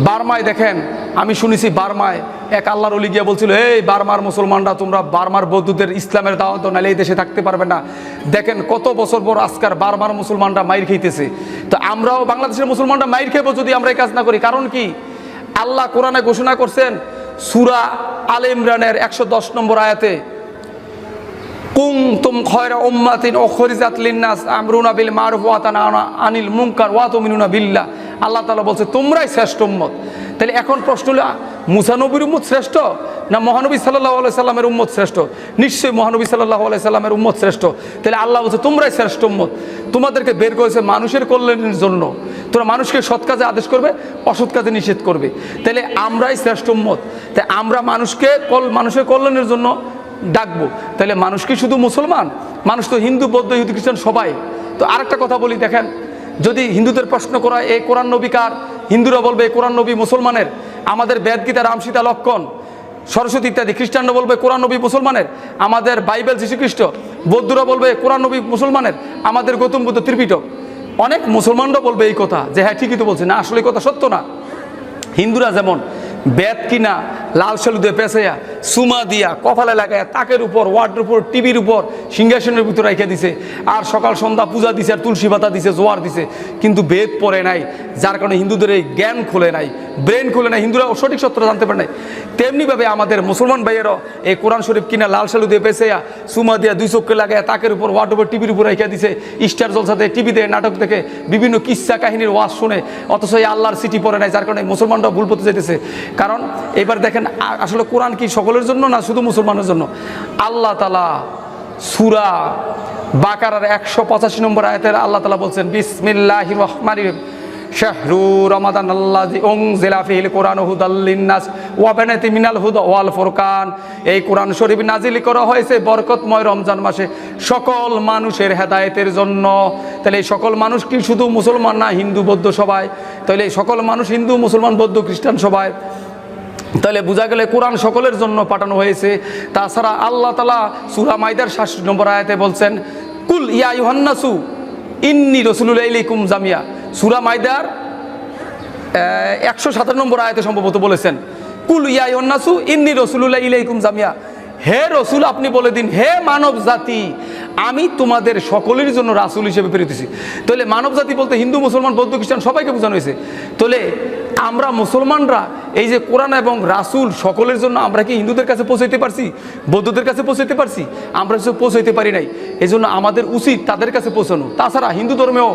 বার্মায় দেখেন, আমি শুনেছি বার্মায় এক আল্লাহর ওলি গিয়া বলছিল, এই বার্মার মুসলমানরা, তোমরা বার্মার বৌদ্ধদের ইসলামের দাওয়াত দাও, নাহলে এই দেশে থাকতে পারবে না। দেখেন কত বছর পর আজকার বার্মার মুসলমানরা মাইর খাইতেছে। তো আমরাও বাংলাদেশের মুসলমানরা মাইর খাইবো যদি আমরা এই কাজ না করি। কারণ কি? আল্লাহ কোরআনে ঘোষণা করছেন সূরা আলে ইমরানের 110 নম্বর আয়াতে, কুনতুম খায়রা উম্মাতিন উখরিজাত লিন-নাস আমরুনা বিল মারুফ ওয়া তানহাউনা আনিল মুনকার ওয়া তুমিনুনা বিল্লাহ। আল্লাহ তাআলা বলছে তোমরাই শ্রেষ্ঠ উম্মত। তাহলে এখন প্রশ্ন হলো, মুসা নবীর উম্মত শ্রেষ্ঠ না মহানবী সাল্লাল্লাহু আলাইহি সাল্লামের উম্মত শ্রেষ্ঠ? নিশ্চয়ই মহানবী সাল্লাল্লাহু আলাইহি সাল্লামের উম্মত শ্রেষ্ঠ। তাহলে আল্লাহ বলছে তোমরাই শ্রেষ্ঠ উম্মত, তোমাদেরকে বের করেছে মানুষের কল্যাণের জন্য। তোমরা মানুষকে সৎ কাজে আদেশ করবে, অসৎ কাজে নিষেধ করবে। তাহলে আমরাই শ্রেষ্ঠ উম্মত। তাই আমরা মানুষের কল্যাণের জন্য ডাকবো। তাহলে মানুষ কি শুধু মুসলমান? মানুষ তো হিন্দু, বৌদ্ধ, ইহুদি, খ্রিস্টান সবাই। তো আরেকটা কথা বলি, দেখেন, যদি হিন্দুদের প্রশ্ন করা এই কোরআন নবী কার, হিন্দুরা বলবে এই কোরআন নবী মুসলমানের, আমাদের বেদ, গীতা, রাম, সীতা, লক্ষণ, সরস্বতী ইত্যাদি। খ্রিস্টানরা বলবে কোরআন নবী মুসলমানের, আমাদের বাইবেল, যীশুখ্রিস্ট। বৌদ্ধরা বলবে কোরআন নবী মুসলমানের, আমাদের গৌতম বুদ্ধ, ত্রিপিটক। অনেক মুসলমানরা বলবে এই কথা যে হ্যাঁ ঠিকই তো বলছে, না আসলে এই কথা সত্য না। হিন্দুরা যেমন বেদ কিনা লাল সালু দিয়ে পেঁচাইয়া, সুমা দিয়া, কপালে লাগাইয়া, তাকের উপর, ওয়ার্ডের উপর, টিভির উপর, সিংহাসনের ভিতরে রেখে দিছে, আর সকাল সন্ধ্যা পূজা দিছে, আর তুলসী পাতা দিছে, জোয়ার দিছে, কিন্তু বেদ পড়ে নাই। যার কারণে হিন্দুদের এই জ্ঞান খুলে নাই, ব্রেন খুলে নাই, হিন্দুরা সঠিক সত্য জানতে পারে নাই। তেমনিভাবে আমাদের মুসলমান ভাইয়েরও এই কোরআন শরীফ কিনা লাল সালু দিয়ে পেঁচাইয়া, সুমা দিয়া, 2 চক্ষে লাগাইয়া, তাকের উপর, ওয়ার্ডের উপর, টিভির উপর রেখে দিছে, স্টার জলসাতে, টিভিতে নাটক দেখে, বিভিন্ন কিস্সা কাহিনীর ওয়াজ শুনে, অথচ এই আল্লাহর চিঠি পড়ে নাই। যার কারণে মুসলমানরা ভুল পথে যেতেছে। কারণ এবার দেখেন, আসলে কোরআন কি সকলের জন্য না শুধু মুসলমানের জন্য? আল্লাহ তাআলা সূরা বাকারার 185 নম্বর আয়াতে আল্লাহ তাআলা বলছেন, বিসমিল্লাহির রহমানির রহিম, শাহরু রমাদানাল্লাযী উনজিলা ফিহিল কুরআনু হুদাল লিন-নাস ওয়া বানাতি মিনাল হুদা ওয়াল ফুরকান। এই কোরআন শরীফ নাজিল করা হয়েছে বরকতময় রমজান মাসে সকল মানুষের হেদায়েতের জন্য। তাহলে এই সকল মানুষ কি শুধু মুসলমান না? হিন্দু, বৌদ্ধ সবাই। তাহলে এই সকল মানুষ হিন্দু, মুসলমান, বৌদ্ধ, খ্রিস্টান সবাই। তাহলে বোঝা গেলে কোরআন সকলের জন্য পাঠানো হয়েছে। তাছাড়া আল্লাহ তাআলা সূরা মাইদার 67 নম্বর আয়াতে বলছেন, কুল ইয়া আইয়ুহান্নাসু ইন্নী রাসূলুল্লাহ ইলাইকুম জামিয়া। সূরা মাইদার 157 নম্বর আয়াতে সম্ভবত বলেছেন, কুল ইয়া আইয়ুহান্নাসু ইন্নী রাসূলুল্লাহ ইলাইকুম জামিয়া। হে রসুল, আপনি বলে দিন, হে মানব জাতি, আমি তোমাদের সকলের জন্য রাসূল হিসেবে প্রেরিত। তাহলে মানব জাতি বলতে হিন্দু, মুসলমান, বৌদ্ধ, খ্রিস্টান সবাইকে বোঝানো হয়েছে। তাহলে আমরা মুসলমানরা এই যে কোরআন এবং রাসূল সকলের জন্য, আমরা কি হিন্দুদের কাছে পৌঁছাইতে পারছি? বৌদ্ধদের কাছে পৌঁছাইতে পারছি? আমরা পৌঁছাইতে পারি নাই। এই জন্য আমাদের উচিত তাদের কাছে পৌঁছানো। তাছাড়া হিন্দু ধর্মেও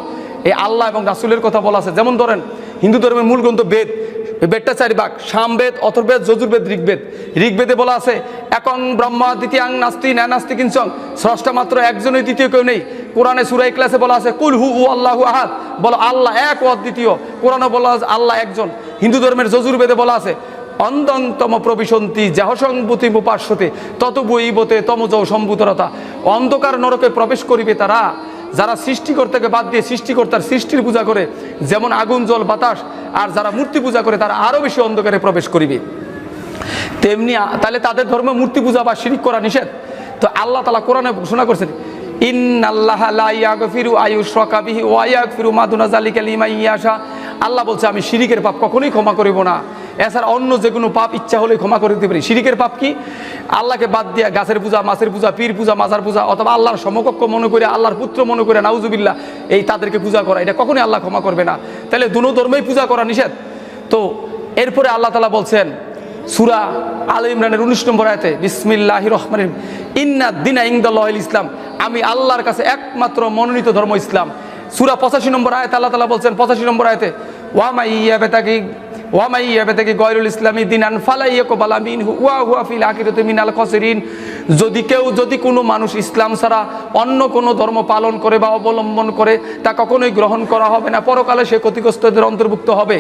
এই আল্লাহ এবং রাসূলের কথা বলা আছে। যেমন ধরেন হিন্দু ধর্মের মূল গ্রন্থ বেদ, বেদটা 4 ভাগ: সামবেদ, অথর্ববেদ, যজুর্বেদ, ঋগ্বেদ। ঋগ্বেদে বলা আছে একং ব্রহ্মা দ্বিতীয়াং নাস্তি নাস্তি কিঞ্চন, স্রষ্টা মাত্র একজনই, দ্বিতীয় কেউ নেই। কোরআনে সূরা ইখলাসে বলা আছে কুল হু আল্লাহু আহাদ, বলো আল্লাহ এক ও অদ্বিতীয়। কোরআনে বলা আছে আল্লাহ একজন। হিন্দু ধর্মের যজুর্বেদে বলা আছে অন্ধন্তম প্রবিশন্তি যাহসংভূতি উপাস্যতে তত বইবতে তমজ সম্ভূতরতা, অন্ধকার নরকে প্রবেশ করিবে তারা যারা সৃষ্টিকর্তাকে বাদ দিয়ে সৃষ্টিকর্তার সৃষ্টির পূজা করে, যেমন আগুন, জল, বাতাস। আর যারা মূর্তি পূজা করে তারা আরও বেশি অন্ধকারে প্রবেশ করিবে। তেমনি তাহলে তাদের ধর্মে মূর্তি পূজা বা শিরিক করা নিষেধ। তো আল্লাহ তাআলা কোরআনে ঘোষণা করছেন, ইন্নাল্লাহা লা ইয়াগফিরু আইয়ুশরাকা বিহি ওয়া ইয়াগফিরু মা দুনা যালিকা লিমান ইয়াশা। আল্লাহ বলছে আমি শিরিকের পাপ কখনোই ক্ষমা করিব না, এছাড়া অন্য যে কোনো পাপ ইচ্ছা হলে ক্ষমা করে দিতে পারি। শিরিকের পাপ কি? আল্লাহকে বাদ দিয়া গাছের পূজা, মাছের পূজা, পীর পূজা, মাজার পূজা, অথবা আল্লাহর সমকক্ষ মনে করে, আল্লাহর পুত্র মনে করে নাউজুবিল্লাহ এই তাদেরকে পূজা করা, এটা কখনোই আল্লাহ ক্ষমা করবে না। তাহলে দুনো ধর্মেই পূজা করা নিষেধ। তো এরপরে আল্লাহ তাআলা বলছেন সূরা আলে ইমরানের 19 নম্বর আয়াতে, বিসমিল্লাহির রহমানির রহিম, ইন্নাদ দীনা ইনদাল্লাহিল ইসলাম, আমি আল্লাহর কাছে একমাত্র মনোনীত ধর্ম ইসলাম। সূরা 85 নম্বর আয়াতে আল্লাহ তাআলা বলছেন, 85 নম্বর আয়াতে, ওয়া মাই ইয়াবতাগি গায়রুল ইসলামি দীনান ফালা ইয়াকবালা মিনহু ওয়া হুয়া ফিল আখিরাতি মিনাল খাসিরিন। যদি কোনো মানুষ ইসলাম ছাড়া অন্য কোনো ধর্ম পালন করে বা অবলম্বন করে, তা কখনোই গ্রহণ করা হবে না, পরকালে সে ক্ষতিগ্রস্তদের অন্তর্ভুক্ত হবে।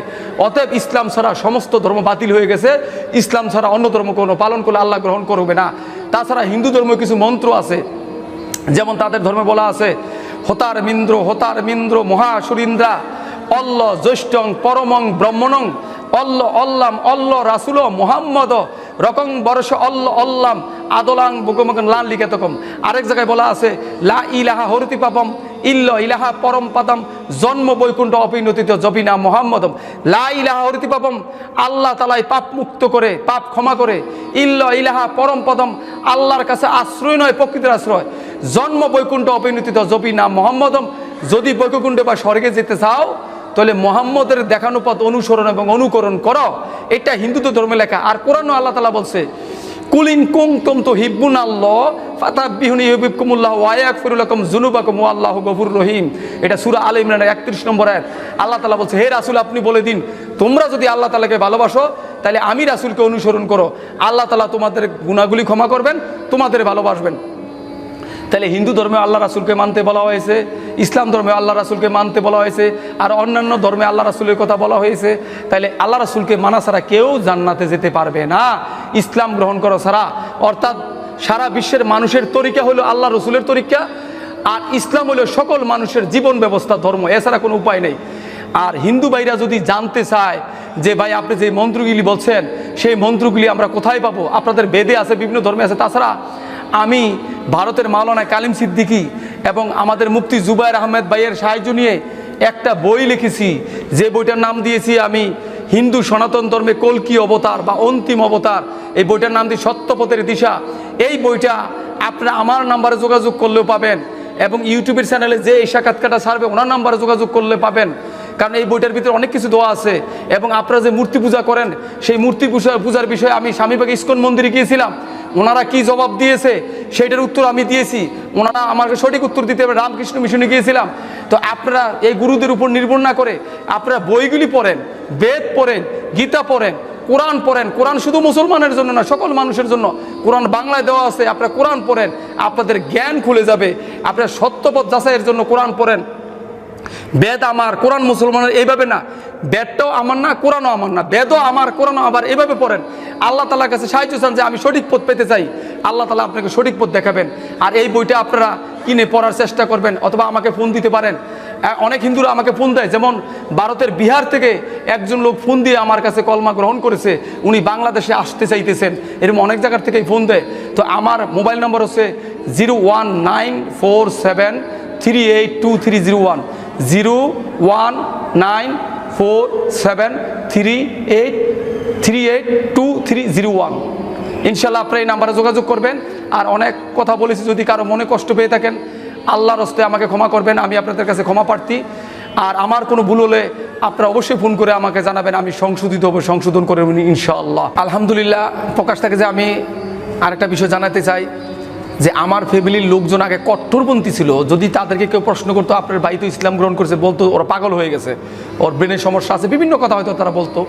অতএব ইসলাম ছাড়া সমস্ত ধর্ম বাতিল হয়ে গেছে। ইসলাম ছাড়া অন্য ধর্ম কোনো পালন করলে আল্লাহ গ্রহণ করবে না। তাছাড়া হিন্দু ধর্মে কিছু মন্ত্র আছে, যেমন তাদের ধর্মে বলা আছে হতার মিন্দ্র মহাসুরিন্দ্রা অল্ল জ্যৈষ্ঠং পরমং ব্রহ্মণং অল্ল অল্লাম অল্ল রাসুল মুহাম্মদ রকং বর্ষ অল্ল অল্লাম আদলাং বুকমকন লান লিখিতকম। আরেক জায়গায় বলা আছে লা ইলাহা হরতি পাপম ইল্ল ইলাহা পরম পাদম জন্ম বৈকুণ্ঠ অপিনতিত জবিনা মুহাম্মদম। লা ইলাহা হরতি পাপম, আল্লাহ তাআলাই পাপ মুক্ত করে, পাপ ক্ষমা করে। ইল্ল ইলাহা পরম পদম, আল্লাহর কাছে আশ্রয় নয় প্রকৃতির আশ্রয়। জন্ম বৈকুণ্ঠ অপিনতিত জবিনা মুহাম্মদম, যদি বৈকুণ্ঠে বা স্বর্গে যেতে চাও তাহলে মুহাম্মদের দেখানো পথ অনুসরণ এবং অনুকরণ করো। এটা হিন্দুত্ব ধর্মে লেখা। আর কোরআনে আল্লাহ তাআলা বলছে কুলিন কুনতুম তুহিব্বুনাল্লাহ ফাতাবিহুনি ইউহিব্বুকুমুল্লাহ ওয়া ইয়াগফিরু লাকুম যুনুবাকুম ওয়াল্লাহু গফুরুর রহিম। এটা সূরা আলে ইমরানের 31 নম্বর আয়াত। আল্লাহ তাআলা বলছে, হে রাসূল, আপনি বলে দিন, তোমরা যদি আল্লাহ তাআলাকে ভালোবাসো তাহলে আমি রাসূলকে অনুসরণ করো, আল্লাহ তাআলা তোমাদের গুনাহগুলি ক্ষমা করবেন, তোমাদের ভালোবাসবেন। তাহলে হিন্দু ধর্মে আল্লাহ রাসূলকে মানতে বলা হয়েছে, ইসলাম ধর্মে আল্লাহ রাসূলকে মানতে বলা হয়েছে, আর অন্যান্য ধর্মে আল্লাহ রাসূলের কথা বলা হয়েছে। তাহলে আল্লাহ রাসূলকে মানা ছাড়া কেউ জান্নাতে যেতে পারবে না, ইসলাম গ্রহণ করা ছাড়া। অর্থাৎ সারা বিশ্বের মানুষের তরিকা হলো আল্লাহ রসুলের তরিকা, আর ইসলাম হলো সকল মানুষের জীবন ব্যবস্থা, ধর্ম, এছাড়া কোনো উপায় নেই। আর হিন্দু ভাইরা যদি জানতে চায় যে ভাই আপনি যে মন্ত্রগুলি বলছেন সেই মন্ত্রগুলি আমরা কোথায় পাবো, আপনাদের বেদে আছে, বিভিন্ন ধর্মে আছে। তাছাড়া আমি ভারতের মাওলানা কালিম সিদ্দিকী এবং আমাদের মুফতি জুবায়ের আহমেদ ভাইয়ের সাহায্য নিয়ে একটা বই লিখেছি, যে বইটার নাম দিয়েছি আমি হিন্দু সনাতন ধর্মে কল্কি অবতার বা অন্তিম অবতার। এই বইটার নাম দিয়ে সত্যপথের দিশা। এই বইটা আপনারা আমার নাম্বারে যোগাযোগ করলেও পাবেন, এবং ইউটিউবের চ্যানেলে যে এই সাক্ষাৎকারটা ছাড়বে ওনার নাম্বারে যোগাযোগ করলে পাবেন। কারণ এই বইটার ভিতরে অনেক কিছু দেওয়া আছে। এবং আপনারা যে মূর্তি পূজা করেন সেই মূর্তি পূজার বিষয়ে আমি স্বামীবাগ ইস্কন মন্দিরে গিয়েছিলাম, ওনারা কি জবাব দিয়েছে সেইটার উত্তর আমি দিয়েছি, ওনারা আমাকে সঠিক উত্তর দিতে হবে। রামকৃষ্ণ মিশনে গিয়েছিলাম। তো আপনারা এই গুরুদের উপর নির্ভর না করে আপনারা বইগুলি পড়েন, বেদ পড়েন, গীতা পড়েন, কোরআন পড়েন। কোরআন শুধু মুসলমানের জন্য না, সকল মানুষের জন্য। কোরআন বাংলায় দেওয়া আছে, আপনারা কোরআন পড়েন, আপনাদের জ্ঞান খুলে যাবে। আপনারা সত্যপথ যাচাইয়ের জন্য কোরআন পড়েন। বেদ আমার, কোরআন মুসলমানের, এইভাবে না। বেদটাও আমার না, কোরআনও আমার না, বেদও আমার, কোরআনও আবার, এইভাবে পড়েন। আল্লাহ তাআলার কাছে সাহায্য চান যে আমি সঠিক পথ পেতে চাই, আল্লাহ তাআলা আপনাকে সঠিক পথ দেখাবেন। আর এই বইটা আপনারা কিনে পড়ার চেষ্টা করবেন, অথবা আমাকে ফোন দিতে পারেন। অনেক হিন্দুরা আমাকে ফোন দেয়, যেমন ভারতের বিহার থেকে একজন লোক ফোন দিয়ে আমার কাছে কলমা গ্রহণ করেছে, উনি বাংলাদেশে আসতে চাইতেছেন, এরকম অনেক জায়গার থেকেই ফোন দেয়। তো আমার মোবাইল নম্বর হচ্ছে 01947382301, 01947382301। ইনশাল্লাহ আপনারা এই নাম্বারে যোগাযোগ করবেন। আর অনেক কথা বলেছি, যদি কারো মনে কষ্ট পেয়ে থাকেন আল্লাহর হস্তে আমাকে ক্ষমা করবেন, আমি আপনাদের কাছে ক্ষমা প্রার্থী। আর আমার কোনো ভুল হলে আপনারা অবশ্যই ফোন করে আমাকে জানাবেন, আমি সংশোধন করে ইনশাআল্লাহ। আলহামদুলিল্লাহ, প্রকাশ থাকে যে আমি আরেকটা বিষয় জানাতে চাই যে আমার ফ্যামিলির লোকজন আগে কট্টরপন্থী ছিল। যদি তাদেরকে কেউ প্রশ্ন করতো আপনার ভাই তো ইসলাম গ্রহণ করেছে, বলতো ওরা পাগল হয়ে গেছে, ওর ব্রেনের সমস্যা আছে, বিভিন্ন কথা হয়তো তারা বলতো।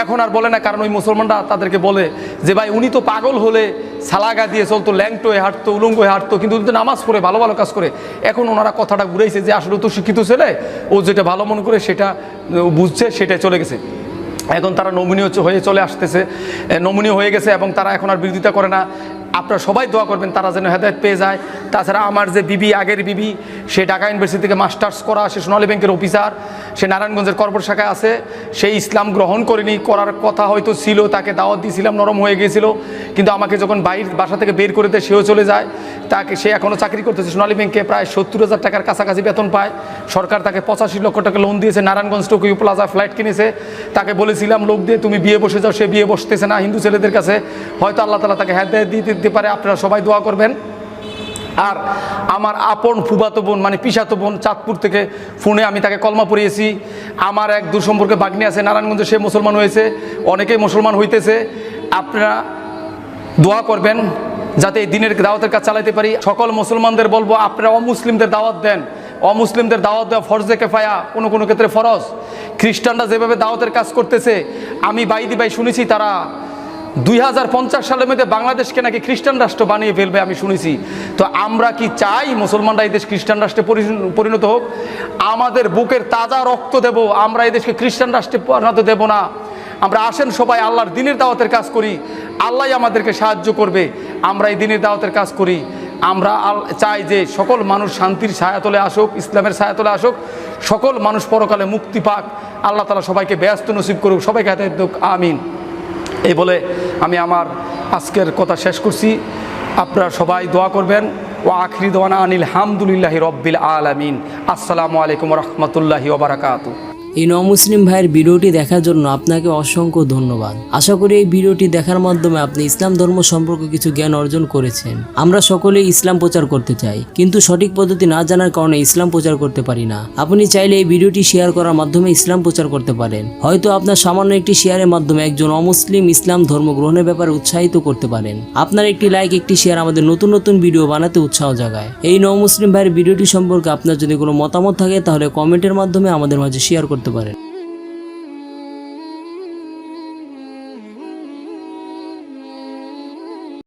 এখন আর বলে না, কারণ ওই মুসলমানরা তাদেরকে বলে যে ভাই উনি তো পাগল হলে সালাগা দিয়ে চলতো, ল্যাংটো হয়ে হাঁটতো, উলঙ্গ হয়ে হাঁটতো, কিন্তু উনি তো নামাজ পড়ে ভালো ভালো কাজ করে। এখন ওনারা কথাটা ঘুরাইছে যে আসলে তো শিক্ষিত ছেলে, ও যেটা ভালো মনে করে সেটা বুঝছে, সেটাই চলে গেছে। এখন তারা নমনীয় হয়ে চলে আসতেছে, নমনীয় হয়ে গেছে, এবং তারা এখন আর বিরোধিতা করে না। আপনারা সবাই দোয়া করবেন তারা যেন হেদায়েত পেয়ে যায়। তাছাড়া আমার যে বিবি, আগের বিবি, সে ঢাকা ইউনিভার্সিটি থেকে মাস্টার্স করা, সে সোনালী ব্যাংকের অফিসার, সে নারায়ণগঞ্জের কর্পোরেট শাখায় আছে, সেই ইসলাম গ্রহণ করেনি, করার কথা হয়তো ছিল, তাকে দাওয়াত দিয়েছিলাম, নরম হয়ে গিয়েছিল, কিন্তু আমাকে যখন বাসা থেকে বের করে দেয় সেও চলে যায়। সে এখনও চাকরি করতেছে সোনালী ব্যাংকে, প্রায় 70,000 টাকার কাছাকাছি বেতন পায়। সরকার তাকে 85 লক্ষ টাকা লোন দিয়েছে, নারায়ণগঞ্জ টোকিও প্লাজা ফ্ল্যাট কিনেছে। তাকে বলেছিলাম লোক দিয়ে তুমি বিয়ে বসে যাও, সে বিয়ে বসতেছে না হিন্দু ছেলেদের কাছে, হয়তো আল্লাহ তাআলা তাকে হেদায়েত দিতে পারে। আপনারা সবাই দোয়া করবেন। আর আমার আপন ফুফাতো বোন, মানে পিসাতো বোন, চাঁদপুর থেকে ফোনে আমি তাকে কলমা পড়িয়েছি। আমার এক দূর সম্পর্কে বাগ্নি আছে নারায়ণগঞ্জে, সে মুসলমান হয়েছে, অনেকেই মুসলমান হইতেছে। আপনারা দোয়া করবেন যাতে এই দিনের দাওয়াতের কাজ চালাইতে পারি। সকল মুসলমানদের বলবো আপনারা অমুসলিমদের দাওয়াত দেন। অমুসলিমদের দাওয়াত দেওয়া ফরজে কেফায়া, কোনো কোনো ক্ষেত্রে ফরজ। খ্রিস্টানরা যেভাবে দাওয়াতের কাজ করতেছে, আমি বাইদি ভাই শুনেছি তারা 2050 সালের মধ্যে বাংলাদেশকে নাকি খ্রিস্টান রাষ্ট্র বানিয়ে ফেলবে, আমি শুনেছি। তো আমরা কি চাই মুসলমানরা এই দেশ খ্রিস্টান রাষ্ট্রে পরিণত হোক? আমাদের বুকের তাজা রক্ত দেব, আমরা এই দেশকে খ্রিস্টান রাষ্ট্রে পরিণত দেব না। আমরা আসেন সবাই আল্লাহর দ্বীনের দাওয়াতের কাজ করি, আল্লাহ আমাদেরকে সাহায্য করবে। আমরা এই দ্বীনের দাওয়াতের কাজ করি। আমরা চাই যে সকল মানুষ শান্তির ছায়াতলে আসুক, ইসলামের ছায়াতলে আসুক, সকল মানুষ পরকালে মুক্তি পাক। আল্লাহ তাআলা সবাইকে ব্যস্ত নসিব করুক, সবাইকে হেদায়েত দিক, আমিন। এই বলে আমি আমার আজকের কথা শেষ করছি। আপনারা সবাই দোয়া করবেন। ওয়া আখিরি দাওয়ানা আনিল হামদুলিল্লাহি রব্বিল আলামিন। আসসালামু আলাইকুম ওয়া রাহমাতুল্লাহি ওয়া বারাকাতুহু। এই নমুসলিম ভাইয়ের ভিডিওটি দেখার জন্য আপনাকে অসংখ্য ধন্যবাদ। আশা করি এই ভিডিওটি দেখার মাধ্যমে আপনি ইসলাম ধর্ম সম্পর্কে কিছু জ্ঞান অর্জন করেছেন। আমরা সকলেই ইসলাম প্রচার করতে চাই, কিন্তু সঠিক পদ্ধতি না জানার কারণে ইসলাম প্রচার করতে পারি না। আপনি চাইলে এই ভিডিওটি শেয়ার করার মাধ্যমে ইসলাম প্রচার করতে পারেন। হয়তো আপনার সামান্য একটি শেয়ারের মাধ্যমে একজন অমুসলিম ইসলাম ধর্ম গ্রহণের ব্যাপারে উৎসাহিত করতে পারেন। আপনার একটি লাইক, একটি শেয়ার আমাদের নতুন নতুন ভিডিও বানাতে উৎসাহ জাগায়। এই নমুসলিম ভাইয়ের ভিডিওটি সম্পর্কে আপনার যদি কোনো মতামত থাকে তাহলে কমেন্টের মাধ্যমে আমাদের মাঝে শেয়ার করতে পারেন।